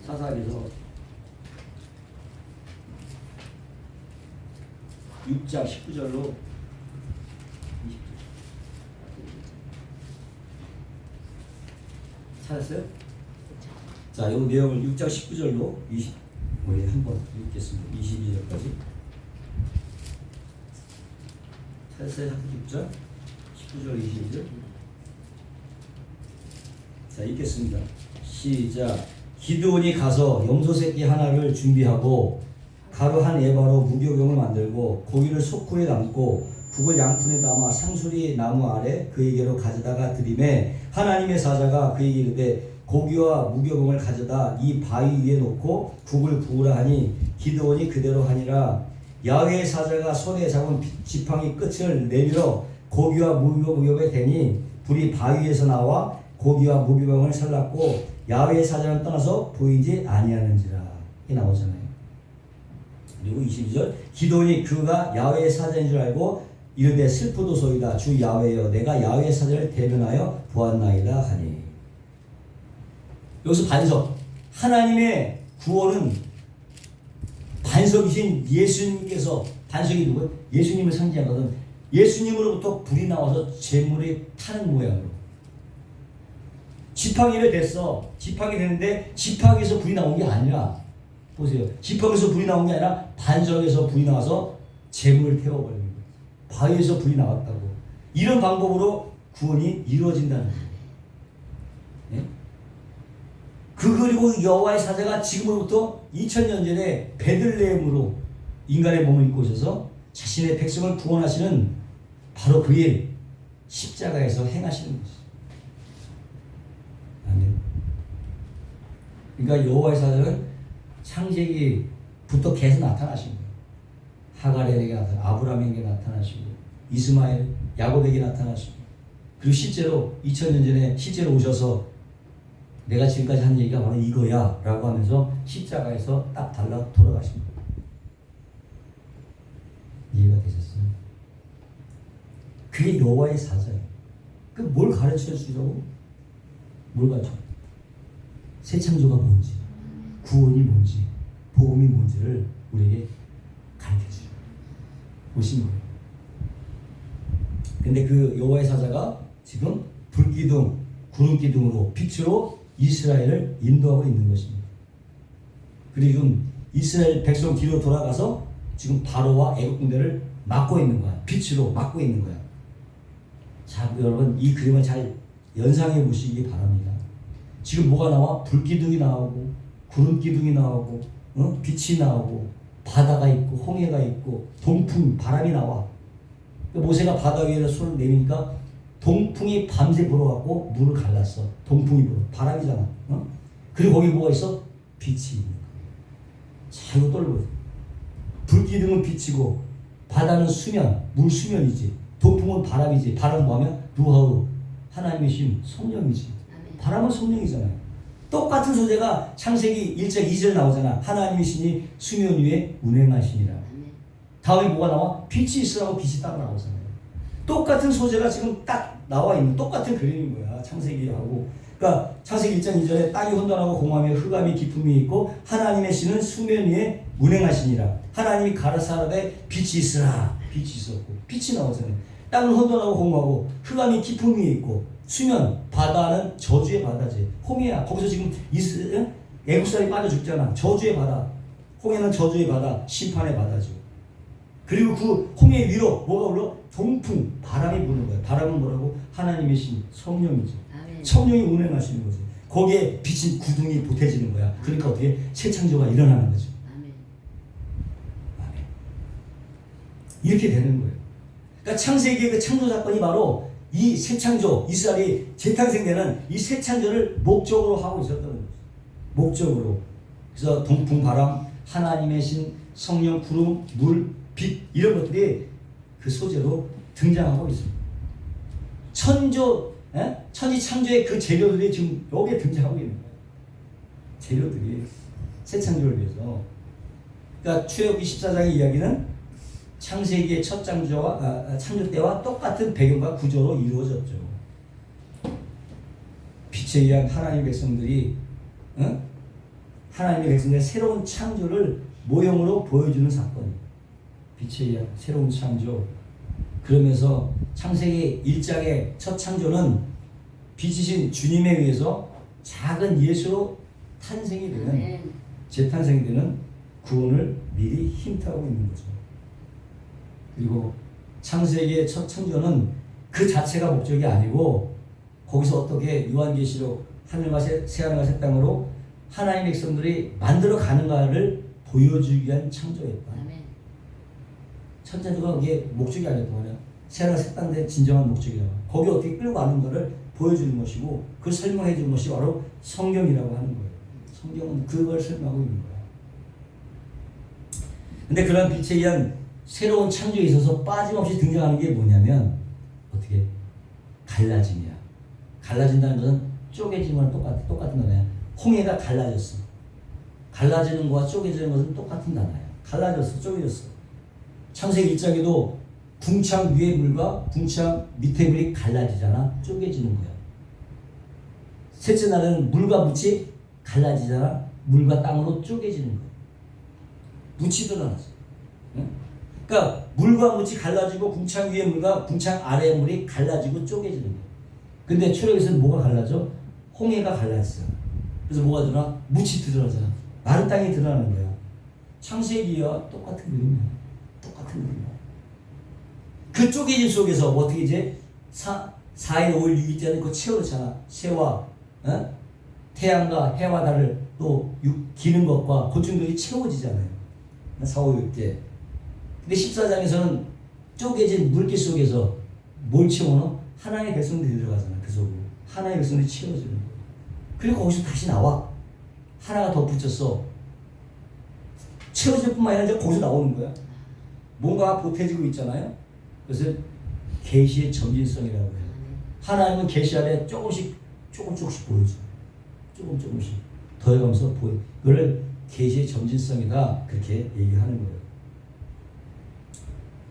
사사기서 6장 19절로 20절. 찾았어요? 자, 이 내용을 6장 19절로 20, 우리 한번 읽겠습니다. 22절까지. 찾았어요? 6장 19절 22절. 자, 읽겠습니다. 시작. 기드온이 가서 염소 새끼 하나를 준비하고 가루 한 에바로 무교병을 만들고 고기를 소쿠에 담고 국을 양푼에 담아 상수리 나무 아래 그에게로 가져다가 드리매 하나님의 사자가 그에게 이르되 고기와 무교병을 가져다 이 바위 위에 놓고 국을 부으라 하니 기드온이 그대로 하니라. 야훼의 사자가 손에 잡은 지팡이 끝을 내밀어 고기와 무교병에 대니 불이 바위에서 나와 고기와 무교병을 살랐고 야훼의 사자는 떠나서 보이지 아니하는지라. 이 나오잖아요. 그리고 22절 기드온이 그가 야훼의 사자인 줄 알고 이르되 슬프도소이다. 주 야훼여 내가 야훼의 사자를 대면하여 보았나이다 하니. 여기서 반석. 하나님의 구원은 반석이신 예수님께서, 반석이 누구예요? 예수님을 상징하거든. 예수님으로부터 불이 나와서 재물이 타는 모양으로. 지팡이를 댔어. 지팡이 되는데 지팡이에서 불이 나온 게 아니라, 보세요. 지팡이에서 불이 나온 게 아니라 반석에서 불이 나와서 재물을 태워버리는 거예요. 바위에서 불이 나왔다고. 이런 방법으로 구원이 이루어진다는 거예요. 네? 그리고 여호와의 사자가 지금으로부터 2000년 전에 베들레헴으로 인간의 몸을 입고 오셔서 자신의 백성을 구원하시는 바로 그 일, 십자가에서 행하시는 것이죠. 아멘. 그러니까 여호와의 사자는 창세기부터 계속 나타나신 거예요. 하갈에게 나타나시고, 아브라함에게 나타나시고, 이스마엘, 야곱에게 나타나시고, 그리고 실제로 2000년 전에 실제로 오셔서 내가 지금까지 한 얘기가 바로 이거야 라고 하면서 십자가에서 딱 달라 돌아가신 거예요. 이해가 되셨어요? 그게 여호와의 사자예요. 그 뭘 가르쳐 주려고? 뭘 가르쳐? 새 창조가 뭔지, 구원이 뭔지, 복음이 뭔지를 우리에게 가르쳐 주죠. 오신 거예요. 근데 그 여호와의 사자가 지금 불기둥, 구름기둥으로, 빛으로 이스라엘을 인도하고 있는 것입니다. 그리고 이스라엘 백성 뒤로 돌아가서 지금 바로와 애국 군대를 막고 있는 거야. 빛으로 막고 있는 거야. 자, 여러분 이 그림을 잘 연상해 보시기 바랍니다. 지금 뭐가 나와? 불기둥이 나오고 구름기둥이 나오고 빛이 나오고 바다가 있고 홍해가 있고 동풍, 바람이 나와. 모세가 바다 위에 손을 내미니까 동풍이 밤새 불어갖고 물을 갈랐어. 동풍이 불어. 바람이잖아. 그리고 거기 뭐가 있어? 빛이 있는 거야. 자, 이거 떨고. 불기둥은 빛이고, 바다는 수면, 물 수면이지. 동풍은 바람이지. 바람 뭐하면? 루하우. 하나님의 심, 성령이지. 바람은 성령이잖아요. 똑같은 소재가 창세기 1장 2절 나오잖아. 하나님의 신이 수면 위에 운행하시니라. 다음에 뭐가 나와? 빛이 있으라고 빛이 따로 나오잖아요. 똑같은 소재가 지금 딱 나와 있는 똑같은 그림인 거야. 창세기하고. 그러니까 창세기 1장 2절에 땅이 혼돈하고 공함에 흑암이 깊음이 있고 하나님의 신은 수면 위에 운행하시니라. 하나님이 가라사랍에 빛이 있으라. 빛이 있었고 빛이 나오잖아요. 땅은 혼돈하고 공허하고 흑암이 깊음 위에 있고 수면 바다는 저주의 바다지. 홍해야. 거기서 지금 애국 사람이 빠져 죽잖아. 저주의 바다. 홍해는 저주의 바다, 심판의 바다죠. 그리고 그 홍해 위로 뭐가 올라? 동풍, 바람이 부는 거야. 바람은 뭐라고? 하나님의 신, 성령이죠. 아멘. 성령이 운행하시는 거지. 거기에 비친 구둥이 보태지는 거야. 그러니까 어떻게 새 창조가 일어나는 거죠. 아멘. 아멘. 이렇게 되는 거예요. 그러니까 창세기의 그 창조 사건이 바로 이 새 창조, 이스라엘이 재탄생되는 이 새 창조를 목적으로 하고 있었던 거죠. 목적으로. 그래서 동풍, 바람, 하나님의 신, 성령, 구름, 물, 빛 이런 것들이 그 소재로 등장하고 있습니다. 천지 창조의 그 재료들이 지금 여기에 등장하고 있는 거예요. 재료들이 새 창조를 위해서. 그러니까 출애굽기 14장의 이야기는 창세기의 첫 창조 때와 똑같은 배경과 구조로 이루어졌죠. 빛에 의한 하나님의 백성들이 하나님의 백성들의 새로운 창조를 모형으로 보여주는 사건. 빛에 의한 새로운 창조. 그러면서 창세기 1장의 첫 창조는 빛이신 주님에 의해서 작은 예수로 탄생이 되는, 재탄생이 되는 구원을 미리 힘타고 있는 거죠. 그리고 창세기의 첫 창조는 그 자체가 목적이 아니고 거기서 어떻게 요한계시록 하늘과 새하늘과 새 땅으로 하나님의 백성들이 만들어 가는가를 보여주기 위한 창조였다. 첫 창조가 그게 목적이 아니었단 말이야. 새하늘과 새 땅의 진정한 목적이야. 거기 어떻게 끌고 가는가를 보여주는 것이고 그걸 설명해 주는 것이 바로 성경이라고 하는 거예요. 성경은 그걸 설명하고 있는 거야. 근데 그런 빛에 의한 새로운 창조에 있어서 빠짐없이 등장하는 게 뭐냐면 어떻게? 갈라짐이야. 갈라진다는 것은 쪼개지는 거랑 똑같은 거냐. 홍해가 갈라졌어. 갈라지는 거와 쪼개지는 것은 똑같은 단어야. 갈라졌어. 쪼개졌어. 창세기 1장에도 궁창 위의 물과 궁창 밑의 물이 갈라지잖아. 쪼개지는 거야. 셋째 날은 물과 묻이 갈라지잖아. 물과 땅으로 쪼개지는 거야. 묻이 드러나지. 응? 그러니까 물과 묻이 갈라지고 궁창 위의 물과 궁창 아래의 물이 갈라지고 쪼개지는 거야. 근데 출애굽에서는 뭐가 갈라져? 홍해가 갈라지잖아. 그래서 뭐가 드러나? 묻이 드러나잖아. 마른 땅이 드러나는 거야. 창세기와 똑같은 그림이야. 똑같은 그림이야. 그 쪼개짐 속에서 뭐 어떻게 이제 4일, 5일, 6일 때는 그거 채워놓잖아. 새와 태양과 해와 달을 또 기는 것과 곤충들이 채워지잖아요. 4, 5, 6 때. 근데 14장에서는 쪼개진 물기 속에서 뭘 채워넣어? 하나님의 백성들이 들어가잖아. 그 속으로. 하나님의 백성들이 채워지는 거야. 그리고 거기서 다시 나와. 하나가 더 붙였어. 채워질 뿐만 아니라 거기서 나오는 거야. 뭔가 보태지고 있잖아요. 그래서 계시의 점진성이라고 해요. 하나님은 계시 안에 조금씩 보여줘. 조금씩 더해가면서 보여. 그걸 계시의 점진성이다. 그렇게 얘기하는 거예요.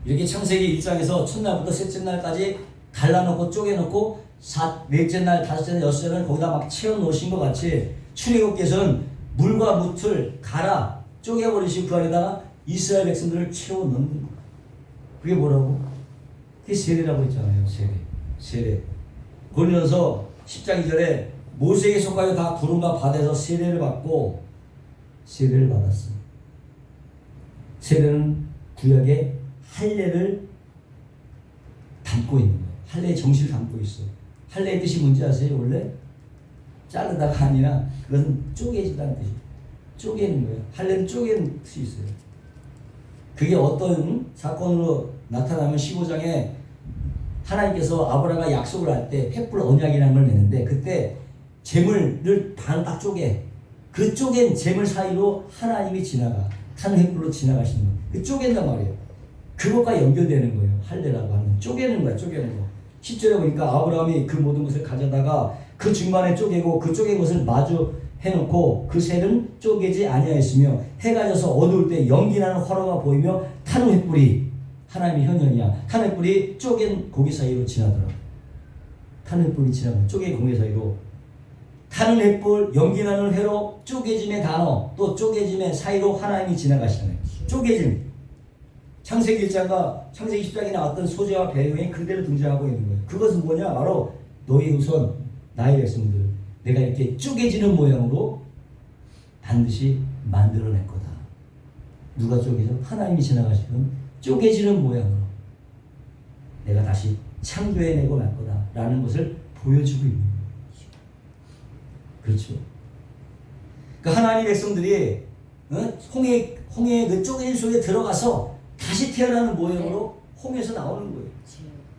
이렇게 창세기 1장에서 첫날부터 셋째 날까지 갈라놓고 쪼개놓고 넷째 날, 다섯째 날, 여섯째 날 거기다 막 채워놓으신 것 같이 출애굽께서는 물과 묻을 갈아 쪼개버리시고 그 안에다가 이스라엘 백성들을 채워넣는 거예요. 그게 뭐라고? 그게 세례라고 했잖아요. 세례. 고린도서 10장 2절에 모세에게 속하여 다 구름과 바다에서 세례를 받고 세례를 받았어. 세례는 구약의 할례를 담고 있는 거예요. 할례의 정신을 담고 있어. 할례의 뜻이 뭔지 아세요? 원래 자르다가 아니라 그것은 쪼개진다는 뜻이에요. 쪼개는 거예요. 할례는 쪼개는 뜻이 있어요. 그게 어떤 사건으로 나타나면 15장에 하나님께서 아브라함과 약속을 할 때 횃불 언약이라는 걸 내는데 그때 재물을 반을 딱 쪼개. 그 쪼갠 재물 사이로 하나님이 지나가. 한 횃불로 지나가시는 거예요. 그 쪼갠단 말이에요. 그것과 연결되는 거예요. 할례라고 하는 쪼개는 거야. 쪼개는 거. 10절에 보니까 아브라함이 그 모든 것을 가져다가 그 중간에 쪼개고 그 쪼갠 것을 마주 해놓고 그 새는 쪼개지 아니하였으며 해가 져서 어두울 때 연기나는 화로가 보이며 타는 횃불이 하나님의 현현이야. 타는 횃불이 쪼갠 고기 사이로 지나더라. 타는 횃불이 지나고 쪼갠 고기 사이로 타는 횃불, 연기나는 회로, 쪼개짐의 단어, 또 쪼개짐의 사이로 하나님이 지나가시잖아요. 쪼개짐. 창세기 1장과 창세기 10장에 나왔던 소재와 배경이 그대로 등장하고 있는 거예요. 그것은 뭐냐? 바로 너희 후손 나의 백성들 내가 이렇게 쪼개지는 모양으로 반드시 만들어낼 거다. 누가 쪼개져? 하나님이 지나가시면 쪼개지는 모양으로 내가 다시 창조해내고 말 거다 라는 것을 보여주고 있는 거죠. 그렇죠. 그 하나님 백성들이 홍해 그 쪼개진 속에 들어가서 다시 태어나는 모양으로 홍해에서 나오는 거예요.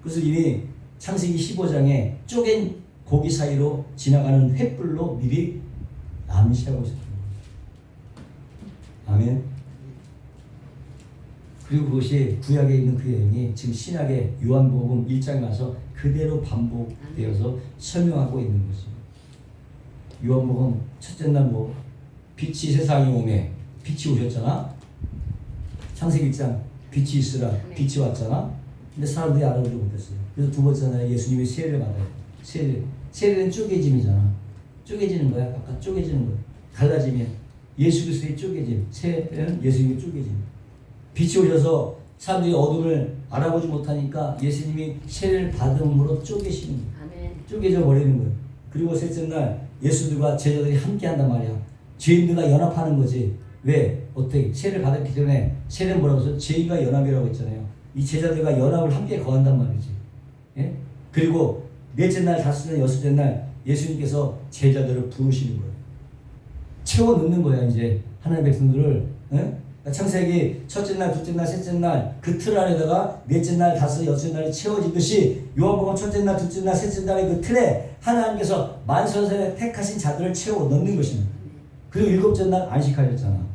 그래서 이미 창세기 15장에 쪼갠 고기 사이로 지나가는 횃불로 미리 암시하고 있었던 거예요. 아멘. 그리고 그것이 구약에 있는 그 내용이 지금 신약의 요한복음 1장에 와서 그대로 반복되어서 설명하고 있는 거죠. 요한복음 첫째 날 뭐 빛이 세상에 오매 빛이 오셨잖아. 창세기 1장 빛이 있으라 빛이 왔잖아. 근데 사람들이 알아보지 못했어요. 그래서 두 번째 날에 예수님이 세례를 받아요. 세례는 쪼개짐이잖아. 쪼개지는 거야. 각각 쪼개지는 거야. 갈라지면 예수 그리스도의 쪼개짐. 세례는 예수님의 쪼개짐. 빛이 오셔서 사람들이 어둠을 알아보지 못하니까 예수님이 세례를 받음으로 쪼개시는 거예요. 쪼개져 버리는 거예요. 그리고 셋째 날 예수들과 제자들이 함께 한단 말이야. 죄인들과 연합하는 거지. 왜? 어떻게? 세례를 받았기 때문에 세례는 뭐라고 해서 죄인과 연합이라고 했잖아요. 이 제자들과 연합을 함께 거한단 말이지. 예? 그리고 넷째 날, 다섯째 날, 여섯째 날 예수님께서 제자들을 부르시는 거예요. 채워 넣는 거야 이제 하나님의 백성들을. 예? 창세기 첫째 날, 둘째 날, 셋째 날 그 틀 안에다가 넷째 날, 다섯, 여섯째 날이 채워지듯이 요한복음 첫째 날, 둘째 날, 셋째 날의 그 틀에 하나님께서 만선선에 택하신 자들을 채워 넣는 것입니다. 그리고 일곱째 날 안식하셨잖아.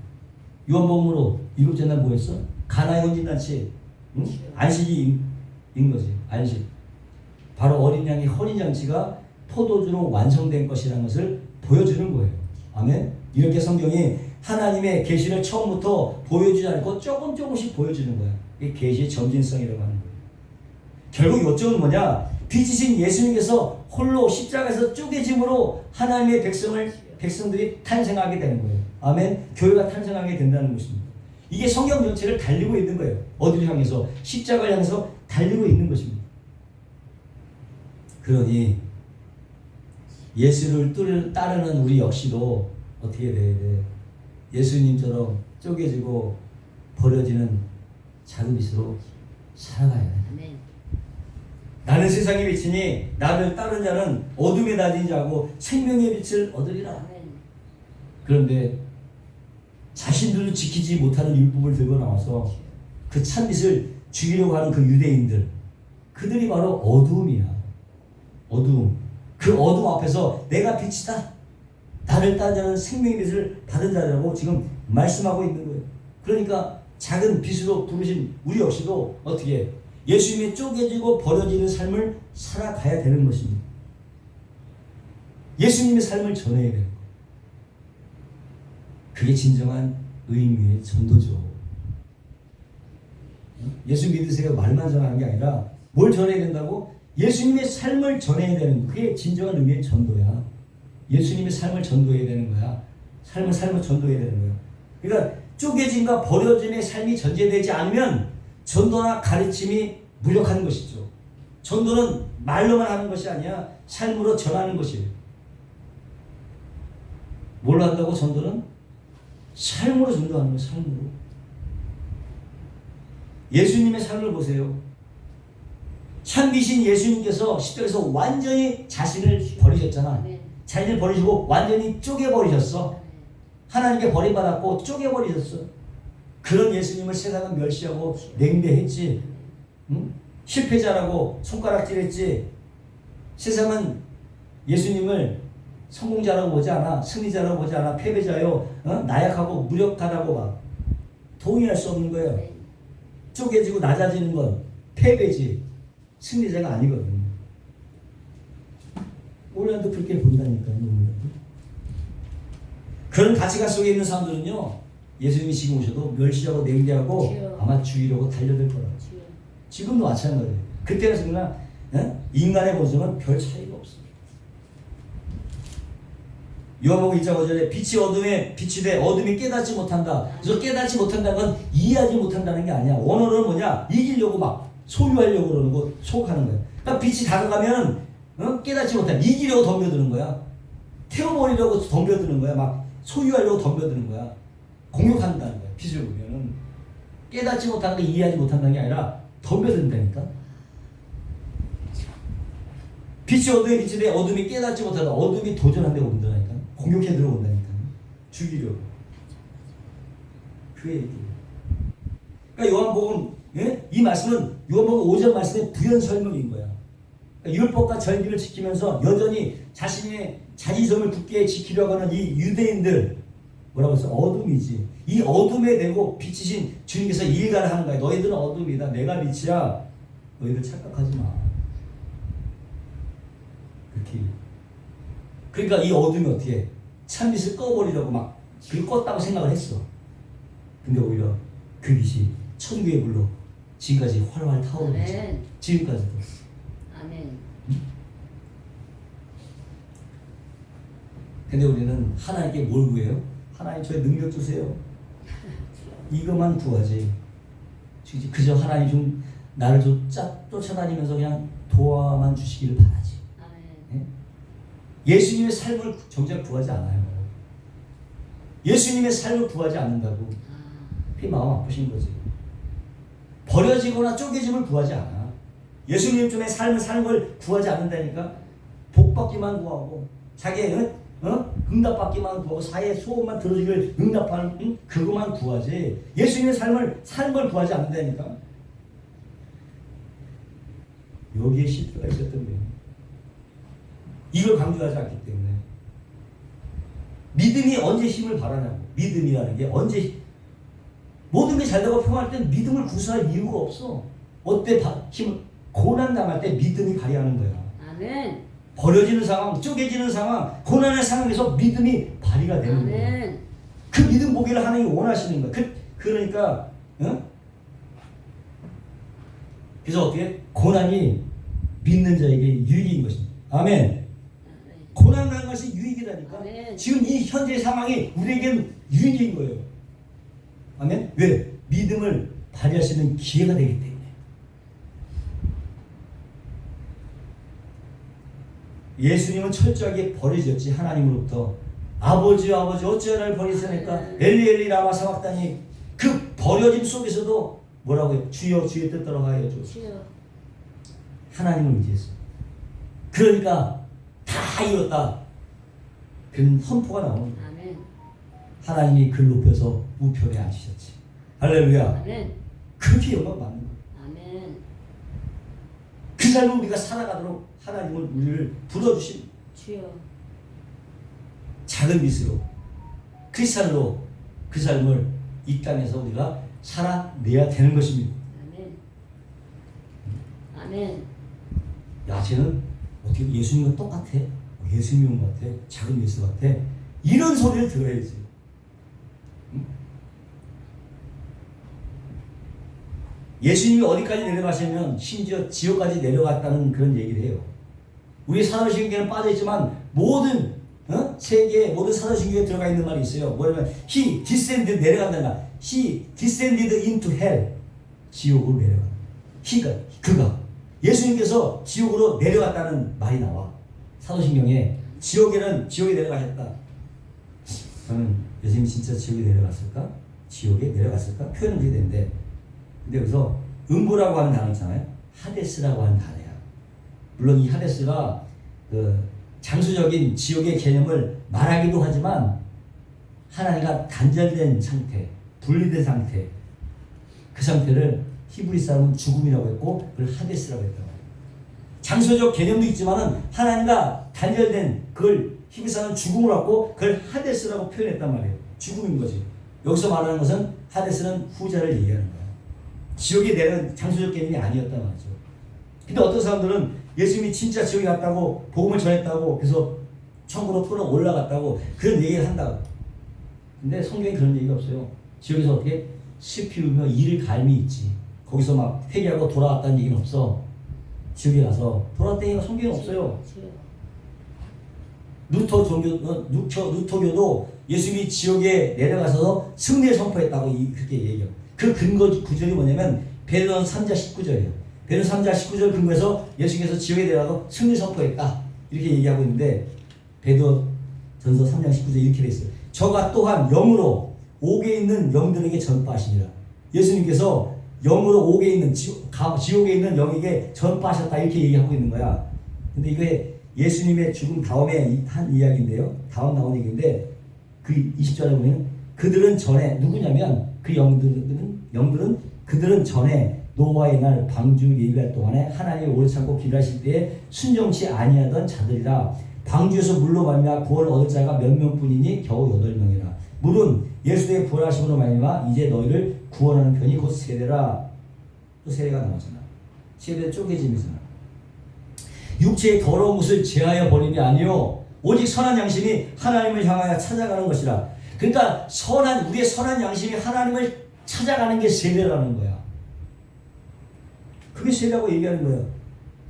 요한복음으로 일곱째 날 뭐였어? 가나의 혼인잔치. 응? 안식이 인 거지. 안식. 바로 어린 양의 혼인잔치가 포도주로 완성된 것이라는 것을 보여주는 거예요. 아멘. 이렇게 성경이 하나님의 계시를 처음부터 보여주지 않고 조금씩 보여주는 거야. 이게 계시의 점진성이라고 하는 거예요. 결국 요점은 뭐냐? 빛이신 예수님께서 홀로 십자가에서 쪼개짐으로 하나님의 백성들이 탄생하게 되는 거예요. 아멘. 교회가 탄생하게 된다는 것입니다. 이게 성경 전체를 달리고 있는 거예요. 어디를 향해서? 십자가를 향해서 달리고 있는 것입니다. 그러니 예수를 따르는 우리 역시도 어떻게 돼야 돼? 예수님처럼 쪼개지고 버려지는 작은 빛으로 살아가야 돼. 아멘. 나는 세상의 빛이니 나를 따르는 자는 어둠에 다니지 않고 생명의 빛을 얻으리라. 아멘. 그런데 자신들도 지키지 못하는 율법을 들고 나와서 그 찬빛을 죽이려고 하는 그 유대인들, 그들이 바로 어두움이야. 어두움. 그 어둠 앞에서 내가 빛이다. 나를 따르는 자는 생명의 빛을 받은 자라고 지금 말씀하고 있는 거예요. 그러니까 작은 빛으로 부르신 우리 역시도 어떻게 해? 예수님이 쪼개지고 버려지는 삶을 살아가야 되는 것입니다. 예수님의 삶을 전해야 되는 거예요. 그게 진정한 의미의 전도죠. 예수 믿으세요 말만 전하는 게 아니라 뭘 전해야 된다고? 예수님의 삶을 전해야 되는 거예요. 그게 진정한 의미의 전도야. 예수님의 삶을 전도해야 되는 거야. 삶을 전도해야 되는 거야. 그러니까 쪼개짐과 버려짐의 삶이 전제되지 않으면 전도나 가르침이 무력한 것이죠. 전도는 말로만 하는 것이 아니야. 삶으로 전하는 것이에요. 뭘 한다고 전도는? 삶으로 전도하는 거예요. 삶으로. 예수님의 삶을 보세요. 참비신 예수님께서 십자가에서 완전히 자신을 버리셨잖아. 자신을 버리시고 완전히 쪼개버리셨어. 하나님께 버림받았고 쪼개버리셨어. 그런 예수님을 세상은 멸시하고 냉대했지. 응? 실패자라고 손가락질했지. 세상은 예수님을 성공자라고 보지 않아. 승리자라고 보지 않아. 패배자요. 나약하고 무력하다고 봐. 동의할 수 없는 거예요. 쪼개지고 낮아지는 건 패배지. 승리자가 아니거든. 오늘도 그렇게 본다니까요. 그런 가치관 속에 있는 사람들은요, 예수님이 지금 오셔도 멸시하고 냉대하고 아마 죽이려고 달려들 거라고. 지금도 마찬가지예요. 그때는 정말 인간의 모습은 별 차이가 없어요. 요한복음 1장 5절에 빛이 어둠에 비추되 어둠이 깨닫지 못한다. 그래서 깨닫지 못한다는 건 이해하지 못한다는 게 아니야. 원어는 뭐냐? 이기려고 막 소유하려고 그러는 거 속하는 거야. 그러니까 빛이 다가가면 깨닫지 못한 이기려고 덤벼드는 거야. 태워버리려고 덤벼드는 거야. 막 소유하려고 덤벼드는 거야. 공격한다는 거야. 빛을 보면은 깨닫지 못하는 거 이해하지 못한다는 게 아니라 덤벼든다니까. 빛이 어둠에 비치되 어둠이 깨닫지 못하다. 어둠이 도전한다고 온다니까. 공격해 들어온다니까. 죽이려고. 그 얘기. 그러니까 요한복음 이 말씀은 요한복음 5장 말씀의 부연 설명인 거야. 그러니까 율법과 절기를 지키면서 여전히 자신의 자지점을 굳게 지키려고 하는 이 유대인들 뭐라고 해서 어둠이지. 이 어둠에 대고 비치신 주님께서 일가를 하는 거야. 너희들은 어둠이다. 내가 빛이야. 너희들 착각하지 마. 그렇게. 그러니까 이 어둠이 어떻게 해? 참빛을 꺼버리려고 막 그걸 껐다고 생각을 했어. 근데 오히려 그 빛이 천국의 불로 지금까지 활활 타오르고 있지. 지금까지도. 아멘. 근데 우리는 하나님께 뭘 구해요? 하나님 저의 능력 주세요. 이것만 구하지. 그저 하나님 좀 나를 쫓아다니면서 그냥 도와만 주시기를 바라지. 아멘. 예수님의 삶을 정작 구하지 않아요. 예수님의 삶을 구하지 않는다고. 그게 마음 아프신 거지. 버려지거나 쪼개짐을 구하지 않아. 예수님 쪽의 삶을 사는 걸 구하지 않는다니까. 복받기만 구하고 자기의 응답받기만 구하고 사회의 소원만 들어주기를 응답하는 그것만 구하지. 예수님의 삶을 사는 걸 구하지 않는다니까. 여기에 실패가 있었던 거예요. 이걸 강조하지 않기 때문에. 믿음이 언제 힘을 발휘하냐고. 믿음이라는 게 언제 모든 게 잘되고 평화할 땐 믿음을 구사할 이유가 없어. 어때 힘을 고난 당할 때 믿음이 발휘하는 거야. 아멘. 버려지는 상황, 쪼개지는 상황, 고난의 상황에서 믿음이 발휘가 되는 거야. 그 믿음 보기를 하나님이 원하시는 거야. 그러니까 그래서 어떻게 고난이 믿는 자에게 유익인 것입니다. 아멘. 고난이라는 것이 유익이라니까. 아멘. 지금 이 현재 상황이 우리에게는 유익인 거예요. 아멘. 왜? 믿음을 발휘할 수 있는 기회가 되기 때문에. 예수님은 철저하게 버려졌지. 하나님으로부터. 아버지 어찌하여 나를 버리시니까 엘리 엘리 라마 사박다니. 그 버려짐 속에서도 뭐라고 해요? 주여 주의 뜻대로 하여줘. 주여. 하나님을 의지했어. 그러니까 다 이뤘다. 그런 선포가 나오는 거야. 아멘. 하나님이 그를 높여서 우편에 앉히셨지. 할렐루야. 아멘. 그렇게 영광 받는 거야. 아멘. 그 삶을 우리가 살아가도록 하나님을 우리를 불러주신 주여. 작은 빛으로 크리스찬으로 그 삶을 이 땅에서 우리가 살아내야 되는 것입니다. 아멘. 아멘. 야, 쟤는 어떻게 예수님과 똑같아? 예수님 같아? 작은 예수 같아? 이런 소리를 들어야지. 응? 예수님이 어디까지 내려가시면 심지어 지옥까지 내려갔다는 그런 얘기를 해요. 우리 사도신경에는 빠져있지만 모든 세계의 모든 사도신경에 들어가 있는 말이 있어요. 뭐냐면 He descended 내려간다는 말. He descended into hell. 지옥으로 내려가. 그가 예수님께서 지옥으로 내려갔다는 말이 나와. 사도신경에 지옥에 내려가셨다. 저는 예수님이 진짜 지옥에 내려갔을까? 지옥에 내려갔을까? 표현은 그렇게 되는데, 근데 여기서 음부라고 하는 단어 있잖아요. 하데스라고 하는 단어야. 물론 이 하데스가 그 장수적인 지옥의 개념을 말하기도 하지만 하나님과 단절된 상태, 분리된 상태, 그 상태를 히브리 사람은 죽음이라고 했고 그걸 하데스라고 했단 말이에요. 장소적 개념도 있지만은 하나님과 단절된 그걸 히브리 사람은 죽음을 갖고 그걸 하데스라고 표현했단 말이에요. 죽음인 거지. 여기서 말하는 것은 하데스는 후자를 얘기하는 거야. 지옥에 내는 장소적 개념이 아니었단 말이죠. 근데 어떤 사람들은 예수님이 진짜 지옥에 갔다고 복음을 전했다고 그래서 천국으로 풀어 올라갔다고 그런 얘기를 한다고. 근데 성경에 그런 얘기가 없어요. 지옥에서 어떻게 씨 피우며 이를 갈미 있지. 거기서 막 회개하고 돌아왔다는 얘기는 없어. 지옥에 가서 돌아왔다는 얘기가 성경에 없어요. 루터 종교, 루터교도 예수님이 지옥에 내려가서 승리를 선포했다고 그렇게 얘기해요. 그 근거 구절이 뭐냐면 베드로전 3장 19절이에요. 베드로전 3장 19절 근거에서 예수님께서 지옥에 내려가서 승리 선포했다 이렇게 얘기하고 있는데 베드로전서 3장 19절 이렇게 돼 있어요. 저가 또한 영으로 옥에 있는 영들에게 전파하시니라. 예수님께서 영으로 옥에 있는 지옥에 있는 영에게 전파하셨다 이렇게 얘기하고 있는 거야. 근데 이게 예수님의 죽음 다음에 한 이야기인데요. 다음 나온 얘기인데 그 20절에 보면 그들은 전에 누구냐면 그 영들은 그들은 전에 노아의 날 방주 예비할 동안에 하나님을 오래 참고 기다리실 때에 순종치 아니하던 자들이라. 방주에서 물로 말미암아 구원을 얻을 자가 몇 명뿐이니 겨우 8명이라. 물은 예수의 부활하심으로 말미암아 이제 너희를 구원하는 편이 곧 세대라. 또 세대가 나오잖아. 세대 쪼개짐이잖아. 육체의 더러운 것을 제하여 버림이 아니요 오직 선한 양심이 하나님을 향하여 찾아가는 것이라. 그러니까 우리의 선한 양심이 하나님을 찾아가는 게 세례라는 거야. 그게 세례라고 얘기하는 거예요.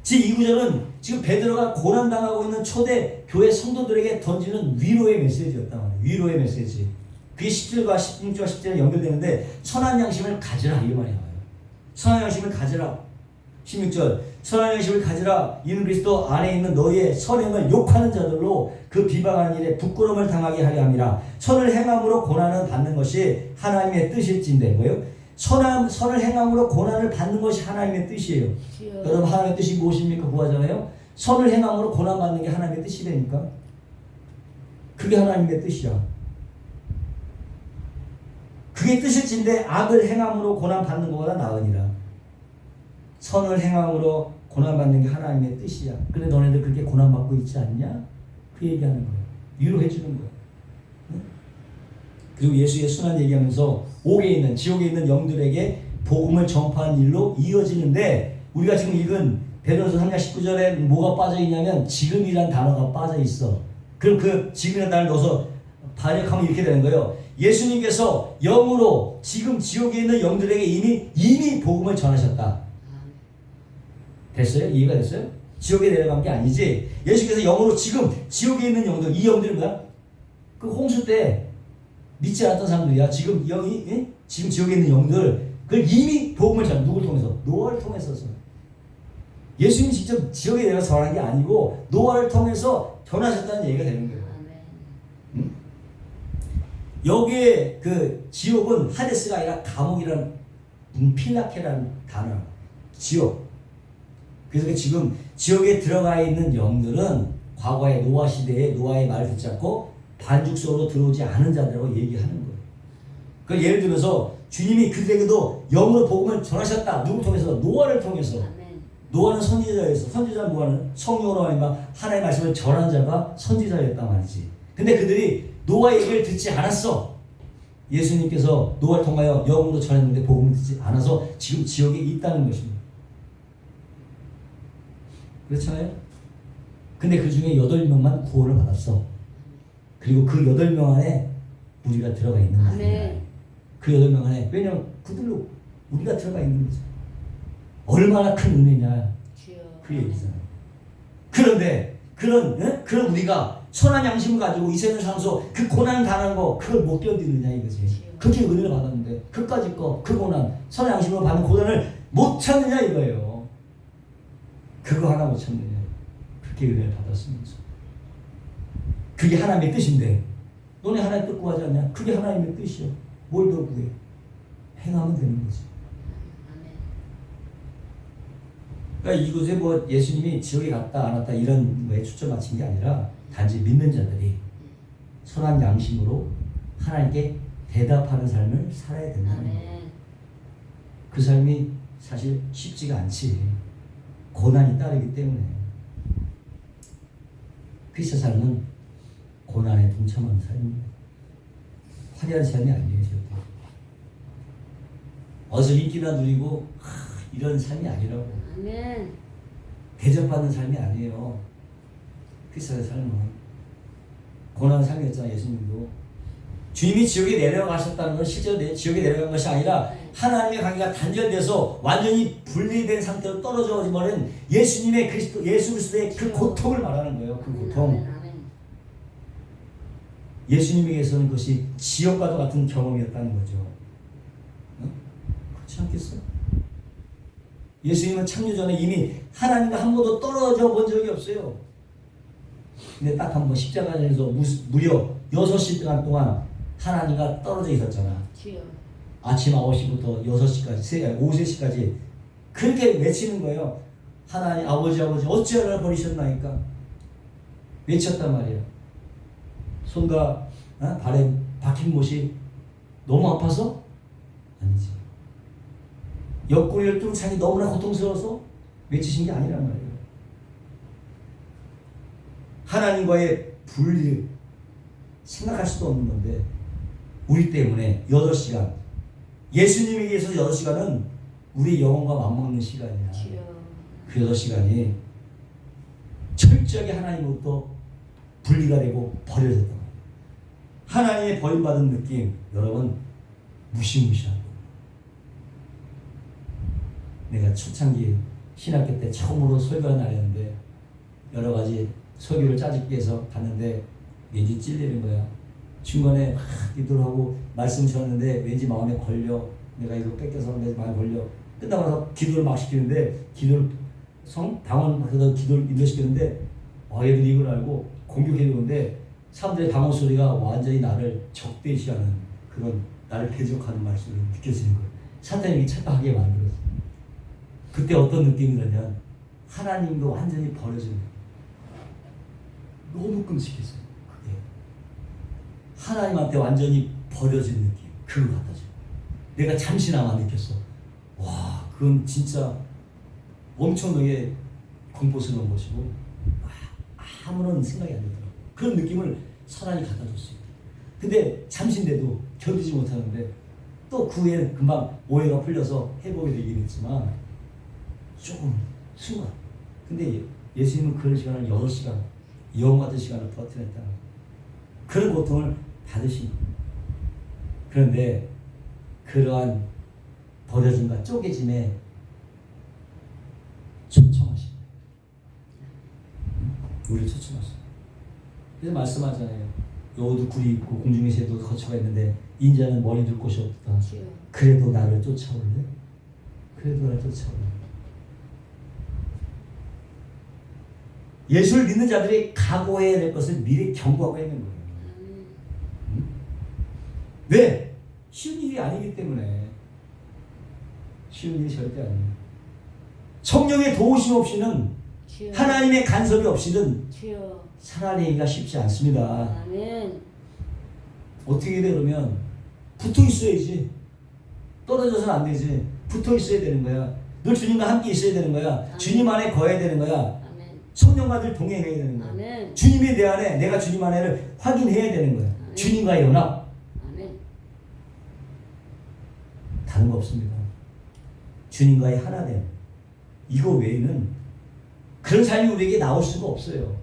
지금 이 구절은 지금 베드로가 고난당하고 있는 초대 교회 성도들에게 던지는 위로의 메시지였단 말이에요. 위로의 메시지. 그게 10절과 16절과 10절에 연결되는데 선한 양심을 가지라 이 말이 나와요. 선한 양심을 가지라. 16절 선한 양심을 가지라. 이는 그리스도 안에 있는 너희의 선행을 욕하는 자들로 그 비방하는 일에 부끄러움을 당하게 하려 함이라. 선을 행함으로 고난을 받는 것이 하나님의 뜻일진데 뭐예요? 선을 행함으로 고난을 받는 것이 하나님의 뜻이에요. 여러분 하나님의 뜻이 무엇입니까? 구하잖아요. 선을 행함으로 고난 받는 게 하나님의 뜻이라니까. 그게 하나님의 뜻이야. 그게 뜻일진데 악을 행함으로 고난 받는 것보다 나으니라. 선을 행함으로 고난 받는 게 하나님의 뜻이야. 근데 너네들 그렇게 고난 받고 있지 않냐? 그 얘기하는 거야. 위로해 주는 거야. 응? 그리고 예수의 순환 얘기하면서 지옥에 있는 영들에게 복음을 전파하는 일로 이어지는데 우리가 지금 읽은 베드로서 3장 19절에 뭐가 빠져 있냐면 지금이란 단어가 빠져 있어. 그럼 그 지금이라는 단어를 넣어서 번역하면 이렇게 되는 거예요. 예수님께서 영으로 지금 지옥에 있는 영들에게 이미 복음을 전하셨다. 됐어요? 이해가 됐어요? 지옥에 내려간 게 아니지. 예수께서 영으로 지금 지옥에 있는 영들, 이 영들은 뭐야? 그 홍수 때 믿지 않았던 사람들이야. 지금 지금 지옥에 있는 영들, 그걸 이미 복음을 누굴 통해서? 노아를 통해서. 예수님이 직접 지옥에 내려가서 전한 게 아니고 노아를 통해서 전하셨다는 얘기가 되는 거예요. 응? 여기에 그 지옥은 하데스가 아니라 감옥이라는 필라케라는 단어. 지옥. 그래서 지금 지옥에 들어가 있는 영들은 과거의 노아 시대에 노아의 말을 듣지 않고 반죽 속으로 들어오지 않은 자들이라고 얘기하는 거예요. 그 예를 들면서 주님이 그들에게도 영으로 복음을 전하셨다. 누굴 통해서? 노아를 통해서. 노아는 선지자였어. 선지자는 뭐하는? 성령으로 아니면 하나님의 말씀을 전한 자가 선지자였단 말이지. 근데 그들이 노아 얘기를 듣지 않았어. 예수님께서 노아를 통하여 영으로 전했는데 복음을 듣지 않아서 지금 지옥에 있다는 것입니다. 그렇잖아요? 근데 그 중에 8명만 구원을 받았어. 그리고 그 8명 안에 우리가 들어가 있는 거야. 그 8명 안에. 왜냐면 그들로 우리가 들어가 있는 거죠. 얼마나 큰 은혜냐. 그 얘기잖아요. 그런데 그런 우리가 선한 양심을 가지고 이 세상을 살면서 그 고난 당한 거 그걸 못 견디느냐 이거지. 그렇게 은혜를 받았는데 그까짓 거 그 고난 선한 양심으로 받는 고난을 못 참느냐 이거예요. 그거 하나 못 참느냐. 그렇게 은혜를 받았으면서. 그게 하나님의 뜻인데 너네 하나님 뜻 구하지 않냐? 그게 하나님의 뜻이요. 뭘 더 구해? 행하면 되는 거지. 그러니까 이곳에 뭐 예수님이 지옥에 갔다 안 왔다 이런 거에 초점 맞춘 게 아니라 단지 믿는 자들이 선한 양심으로 하나님께 대답하는 삶을 살아야 된다는 거예요. 그 삶이 사실 쉽지가 않지. 고난이 따르기 때문에. 그리스도 삶은 고난에 동참하는 삶입니다. 화려한 삶이 아니에요. 절대. 어서 인기나 누리고 이런 삶이 아니라고. 대접받는 삶이 아니에요. 그리스도의 삶은 고난의 삶이었잖아요. 예수님도. 주님이 지옥에 내려가셨다는 건 실제로 지옥에 내려간 것이 아니라 하나님의 관계가 단절돼서 완전히 분리된 상태로 떨어져 버린 예수 그리스도의 그 고통을 말하는 거예요. 그 고통. 예수님에게서는 그것이 지옥과도 같은 경험이었다는 거죠. 어? 그렇지 않겠어요? 예수님은 창조 전에 이미 하나님과 한 번도 떨어져 본 적이 없어요. 근데 딱 한 번 십자가에서 무려 6시간 동안 하나님과 떨어져 있었잖아. 주여. 아침 9시부터 6시까지, 오후 3시까지 그렇게 외치는 거예요. 하나님, 아버지 어찌 나를 버리셨나이까? 외쳤단 말이에요. 손과 발에 박힌 못이 너무 아파서? 아니지. 옆구리를 뚫창이 너무나 고통스러워서 외치신 게 아니란 말이에요. 하나님과의 분리 생각할 수도 없는 건데 우리 때문에 8시간, 예수님에게서 8시간은 우리 영혼과 맞먹는 시간이야. 그 8시간이 철저하게 하나님으로부터 분리가 되고 버려졌단 말이에요. 하나님의 버림받은 느낌, 여러분 무시무시한 거예요. 내가 초창기 신학교 때 처음으로 설교한 날이었는데 여러 가지 설교를 짜집기 위해서 갔는데 왠지 찔리는 거야. 중간에 막 기도를 하고 말씀 전했는데 왠지 마음에 걸려. 내가 이거 뺏겨서 내 마음에 걸려. 끝나고 나서 기도를 막 시키는데 기도를 당원하다 기도를 인도시키는데 애들이 이걸 알고 공격해 오는데 사람들의 당원 소리가 완전히 나를 적대시하는 그런 나를 대적하는 말씀을 느껴지는 거예요. 사탄이 착각하게 만들었어. 그때 어떤 느낌이 드냐면 하나님도 완전히 버려진 거예요. 너무 끔찍했어요. 그게 하나님한테 완전히 버려진 느낌, 그걸 갖다 줘. 내가 잠시나마 느꼈어. 와, 그건 진짜 엄청나게 공포스러운 것이고 아무런 생각이 안 들더라고. 그런 느낌을 사단이 갖다 줬어요. 근데 잠시인데도 견디지 못하는데 또 그 후에는 금방 오해가 풀려서 회복이 되긴 했지만 조금 순간. 근데 예수님은 그런 시간을 8시간 영웅 같은 시간을 버텨냈다. 그런 고통을 받으신 거예요. 그런데 그러한 버려짐과 쪼개짐에 초청하신 거예요. 우리를 초청하셨어요. 그래서 말씀하잖아요. 여우도 굴이 있고 공중의 새도 거처가 있는데 인자는 머리 둘 곳이 없다. 그래도 나를 쫓아올래? 그래도 나를 쫓아올래? 예수를 믿는 자들이 각오해야 될 것을 미리 경고하고 있는 거예요. 왜? 쉬운 일이 아니기 때문에. 쉬운 일이 절대 아니에요. 성령의 도우심 없이는 주여. 하나님의 간섭이 없이는 주여. 살아내기가 쉽지 않습니다. 아멘. 어떻게 돼 그러면 붙어 있어야지. 떨어져서는 안 되지. 붙어 있어야 되는 거야. 늘 주님과 함께 있어야 되는 거야. 아멘. 주님 안에 거해야 되는 거야. 아멘. 성령과 늘 동행해야 되는 거야. 아멘. 주님이 내 안에, 내가 주님 안에를 확인해야 되는 거야. 아멘. 주님과의 연합. 아멘. 다른 거 없습니다. 주님과의 하나됨. 이거 외에는 그런 삶이 우리에게 나올 수가 없어요.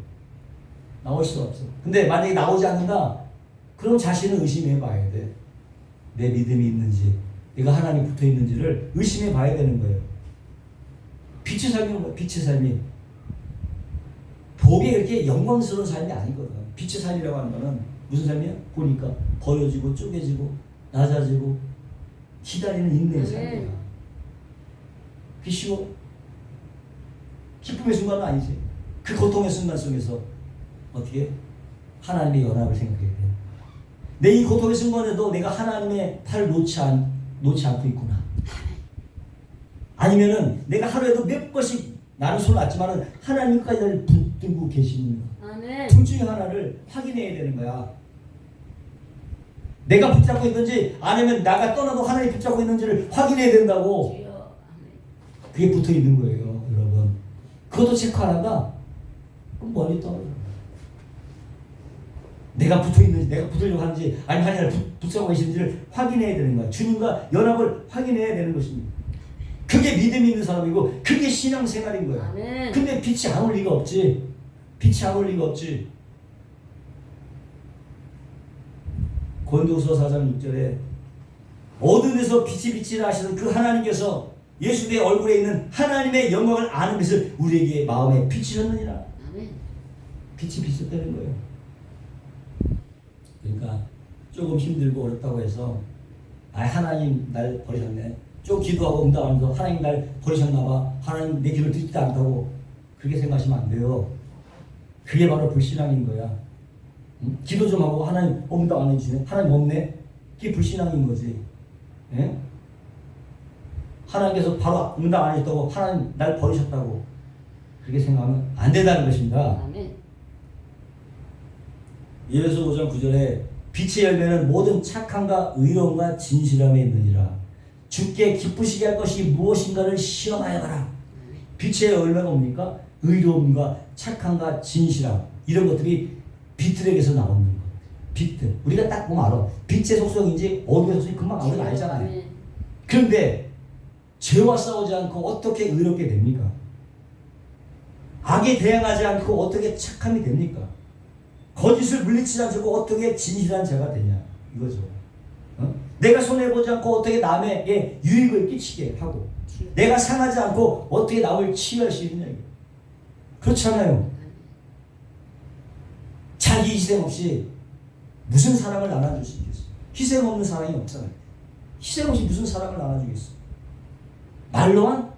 나올 수가 없어. 근데 만약에 나오지 않는다, 그럼 자신을 의심해 봐야 돼. 내 믿음이 있는지, 내가 하나님 붙어 있는지를 의심해 봐야 되는 거예요. 빛의 삶이 뭐야? 빛의 삶이 복이 그렇게 영광스러운 삶이 아니거든. 빛의 삶이라고 하는 거는 무슨 삶이야? 보니까 버려지고 쪼개지고 낮아지고 기다리는 인내의 삶이야. 빛이고 기쁨의 순간은 아니지. 그 고통의 순간 속에서 어떻게 하나님의 연합을 생각해야 돼. 내 이 고통의 순간에도 내가 하나님의 팔을 놓지 않고 있구나. 아니면은 내가 하루에도 몇 번씩 나는 손을 놨지만은 하나님까지 나를 붙들고 계시는 아멘. 둘 중에 하나를 확인해야 되는 거야. 내가 붙잡고 있는지 아니면 나가 떠나도 하나님이 붙잡고 있는지를 확인해야 된다고. 주여. 아멘. 그게 붙어 있는 거예요, 여러분. 그것도 체크 안 한다? 그럼 멀리 떨어져. 내가 붙어 있는지, 내가 붙으려고 하는지, 아니면 하나님을 붙잡고 계신지를 확인해야 되는 거야. 주님과 연합을 확인해야 되는 것입니다. 그게 믿음이 있는 사람이고, 그게 신앙생활인 거야. 아멘. 근데 빛이 안 올 리가 없지. 빛이 안 올 리가 없지. 고린도후서 4장 6절에 어둠에서 빛이 하시는 그 하나님께서 예수의 얼굴에 있는 하나님의 영광을 아는 것을 우리에게 마음에 비추셨느니라. 아멘. 빛이 비쳤다는 거예요. 그러니까 조금 힘들고 어렵다고 해서 하나님 날 버리셨네. 좀 기도하고 응답하면서 하나님 날 버리셨나봐. 하나님 내 기도를 듣지도 않다고 그렇게 생각하시면 안 돼요. 그게 바로 불신앙인 거야. 응? 기도 좀 하고 하나님 응답 안 해주시네. 하나님 없네. 그게 불신앙인 거지. 예? 하나님께서 바로 응답 안 해줬다고 하나님 날 버리셨다고 그렇게 생각하면 안 된다는 것입니다. 아멘. 예수 5장 9절에 빛의 열매는 모든 착함과 의로움과 진실함에 있느니라. 주께 기쁘시게 할 것이 무엇인가를 시험하여 가라. 빛의 열매가 뭡니까? 의로움과 착함과 진실함, 이런 것들이 빛들에게서 나오는 것. 빛들. 우리가 딱 보면 알아. 빛의 속성인지 어둠의 속성이 금방 우리가 알잖아요. 아멘. 그런데 죄와 싸우지 않고 어떻게 의롭게 됩니까? 악에 대항하지 않고 어떻게 착함이 됩니까? 거짓을 물리치지 않고 어떻게 진실한 자가 되냐 이거죠. 어? 내가 손해보지 않고 어떻게 남에게 유익을 끼치게 하고 내가 상하지 않고 어떻게 남을 치유할 수 있느냐 이거. 그렇잖아요. 자기 희생 없이 무슨 사랑을 나눠줄 수 있겠어? 희생 없는 사랑이 없잖아요. 희생 없이 무슨 사랑을 나눠주겠어? 말로만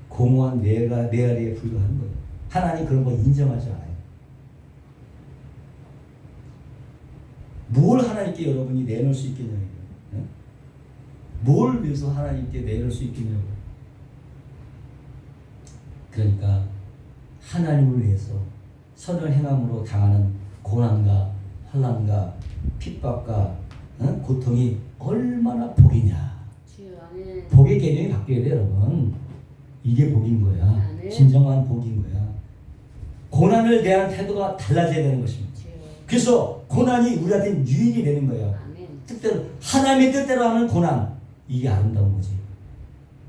공허한 메아리에 불과한 거예요. 하나님 그런 거 인정하지 않아요. 뭘 하나님께 여러분이 내놓을 수 있겠냐고요. 네? 뭘 위해서 하나님께 내놓을 수 있겠냐고. 그러니까 하나님을 위해서 선을 행함으로 당하는 고난과 환난과 핍박과 고통이 얼마나 복이냐. 주여. 아멘. 복의 개념이 바뀌어야 돼요, 여러분. 이게 복인 거야. 아멘. 진정한 복인 거야. 고난을 대한 태도가 달라져야 되는 것입니다. 주여. 그래서 고난이 우리한테 유익이 되는 거예요. 아멘. 뜻대로 하나님의 뜻대로 하는 고난, 이게 아름다운 거지.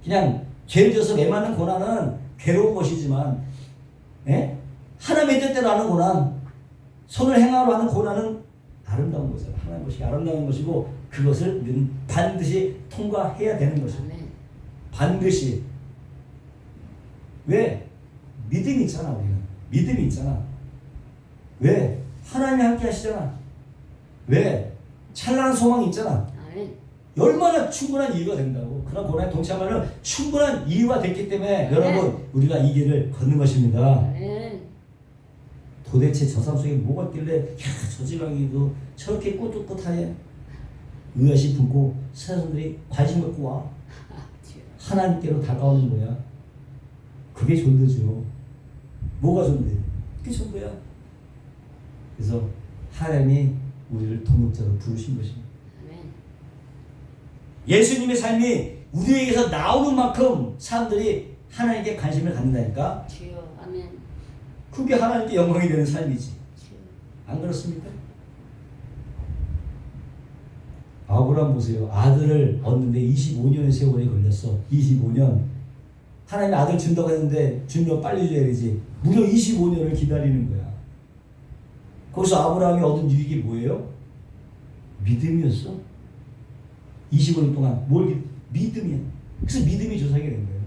그냥 죄를 져서 매맞는 고난은 괴로운 것이지만, 예? 하나님의 뜻대로 하는 고난, 손을 행하러 하는 고난은 아름다운 거죠. 하나님 것이 아름다운 것이고 그것을 우리는 반드시 통과해야 되는 것입니다. 아멘. 반드시. 왜? 믿음이 있잖아. 우리는 믿음이 있잖아. 왜? 하나님이 함께 하시잖아. 왜? 찬란한 소망이 있잖아. 아멘. 얼마나 충분한 이유가 된다고. 그런 고난에 동참하는 충분한 이유가 됐기 때문에 여러분 우리가 이 길을 걷는 것입니다. 아멘. 도대체 저 삶 속에 뭐가 있길래 저 지방이도 저렇게 꿋꿋하게 의아시 품고 사람들이 관심 갖고 와. 주여. 하나님께로 다가오는 거야. 그게 존재죠. 뭐가 존재? 그게 존재야. 그래서 하나님이 우리를 동역자로 부르신 것입니다. 아멘. 예수님의 삶이 우리에게서 나오는 만큼 사람들이 하나님께 관심을 갖는다니까. 주여. 아멘. 그게 하나님께 영광이 되는 삶이지. 주여. 안 그렇습니까? 아브라함 보세요. 아들을 얻는데 25년의 세월이 걸렸어. 25년. 하나님이 아들 준다고 했는데 주면 빨리 줘야 되지. 무려 25년을 기다리는 거야. 거기서 아브라함이 얻은 유익이 뭐예요? 믿음이었어. 25년 동안 믿음이야. 그래서 믿음이 조상이 된 거예요.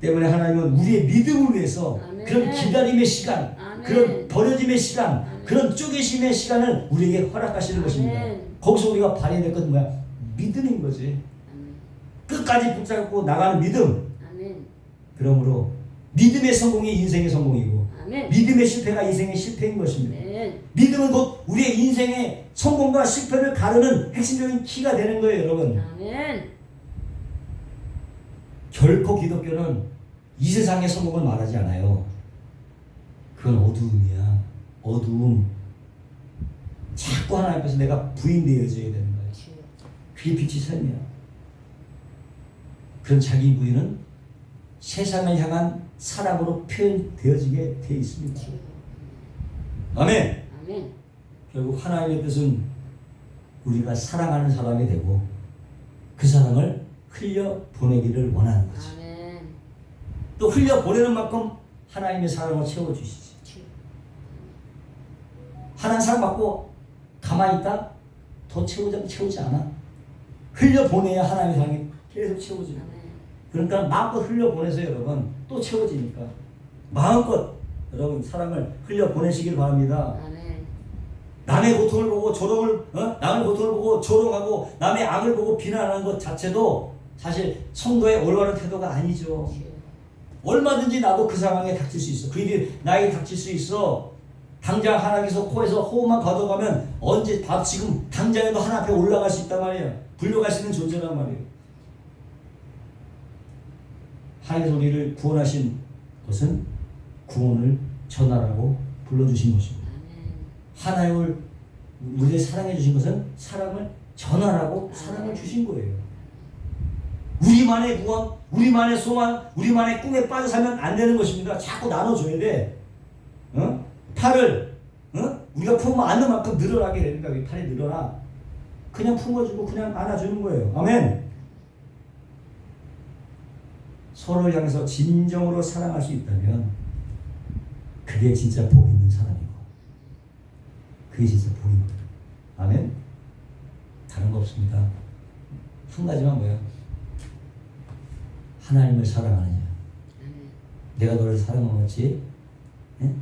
때문에 하나님은 우리의 믿음을 위해서 아멘. 그런 기다림의 시간, 아멘. 그런 버려짐의 시간, 아멘. 그런 쪼개심의 시간을 우리에게 허락하시는 것입니다. 아멘. 거기서 우리가 발휘해야 될 것은 뭐야? 믿음인 거지. 아멘. 끝까지 붙잡고 나가는 믿음. 아멘. 그러므로 믿음의 성공이 인생의 성공이고 아멘. 믿음의 실패가 인생의 실패인 것입니다. 아멘. 믿음은 곧 우리의 인생의 성공과 실패를 가르는 핵심적인 키가 되는 거예요, 여러분. 아멘. 결코 기독교는 이 세상의 성공을 말하지 않아요. 그건 어두움이야. 어두움. 자꾸 하나님 앞에서 내가 부인되어져야 되는 거예요. 주여. 그게 빛의 삶이야. 그런 자기 부인은 세상을 향한 사랑으로 표현되어지게 되어 있습니다. 주여. 아멘. 아멘. 결국 하나님의 뜻은 우리가 사랑하는 사람이 되고 그 사랑을 흘려 보내기를 원하는 거지. 아멘. 또 흘려 보내는 만큼 하나님의 사랑을 채워주시지. 주여. 하나님 사랑 받고 가만히 있다? 더 채우지 않아. 흘려 보내야 하나님의 사랑이 계속 채워지는 거야. 아멘. 그러니까 마음껏 흘려 보내세요, 여러분. 또 채워지니까 마음껏 여러분 사랑을 흘려 보내시길 바랍니다. 아멘. 남의 고통을 보고 남의 고통을 보고 조롱하고 남의 악을 보고 비난하는 것 자체도 사실 성도의 올바른 태도가 아니죠. 주여. 얼마든지 나도 그 상황에 닥칠 수 있어. 그 일이 나에게 닥칠 수 있어. 당장 하나님께서 코에서 호흡만 가져가면 언제 지금 당장에도 하나 앞에 올라갈 수 있단 말이야. 불려갈 수 있는 존재란 말이에요. 하나님께서 우리를 구원하신 것은 구원을 전하라고 불러주신 것입니다. 하나님을 우리를 사랑해 주신 것은 사랑을 전하라고 사랑을 주신 거예요. 우리만의 구원, 우리만의 소망, 우리만의 꿈에 빠져 살면 안 되는 것입니다. 자꾸 나눠줘야 돼. 팔을 우리가 품으면 안는 만큼 늘어나게 되니까 이 팔이 늘어나. 그냥 품어주고 그냥 안아주는 거예요. 아멘. 서로를 향해서 진정으로 사랑할 수 있다면 그게 진짜 복 있는 사람이고 그게 진짜 복인 거예요. 아멘. 다른 거 없습니다. 한 가지만 뭐야? 하나님을 사랑하느냐. 내가 너를 사랑한 것이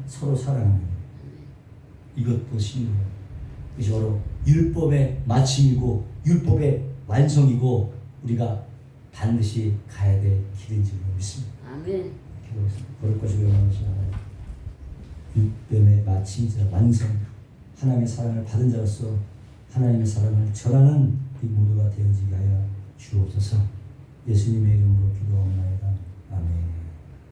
서로 사랑하는 거예요. 이것도 신고예요. 이것이 바로 율법의 마침이고 율법의 완성이고 우리가 반드시 가야 될 길인 줄 믿습니다. 아멘. 기도하겠습니다. 어릴 것이고 영원한 것이 하나님. 율법의 마침이자 완성 하나님의 사랑을 받은 자로서 하나님의 사랑을 전하는 이 모두가 되어지게 하여 주옵소서. 예수님의 이름으로 기도하옵나이다. 아멘.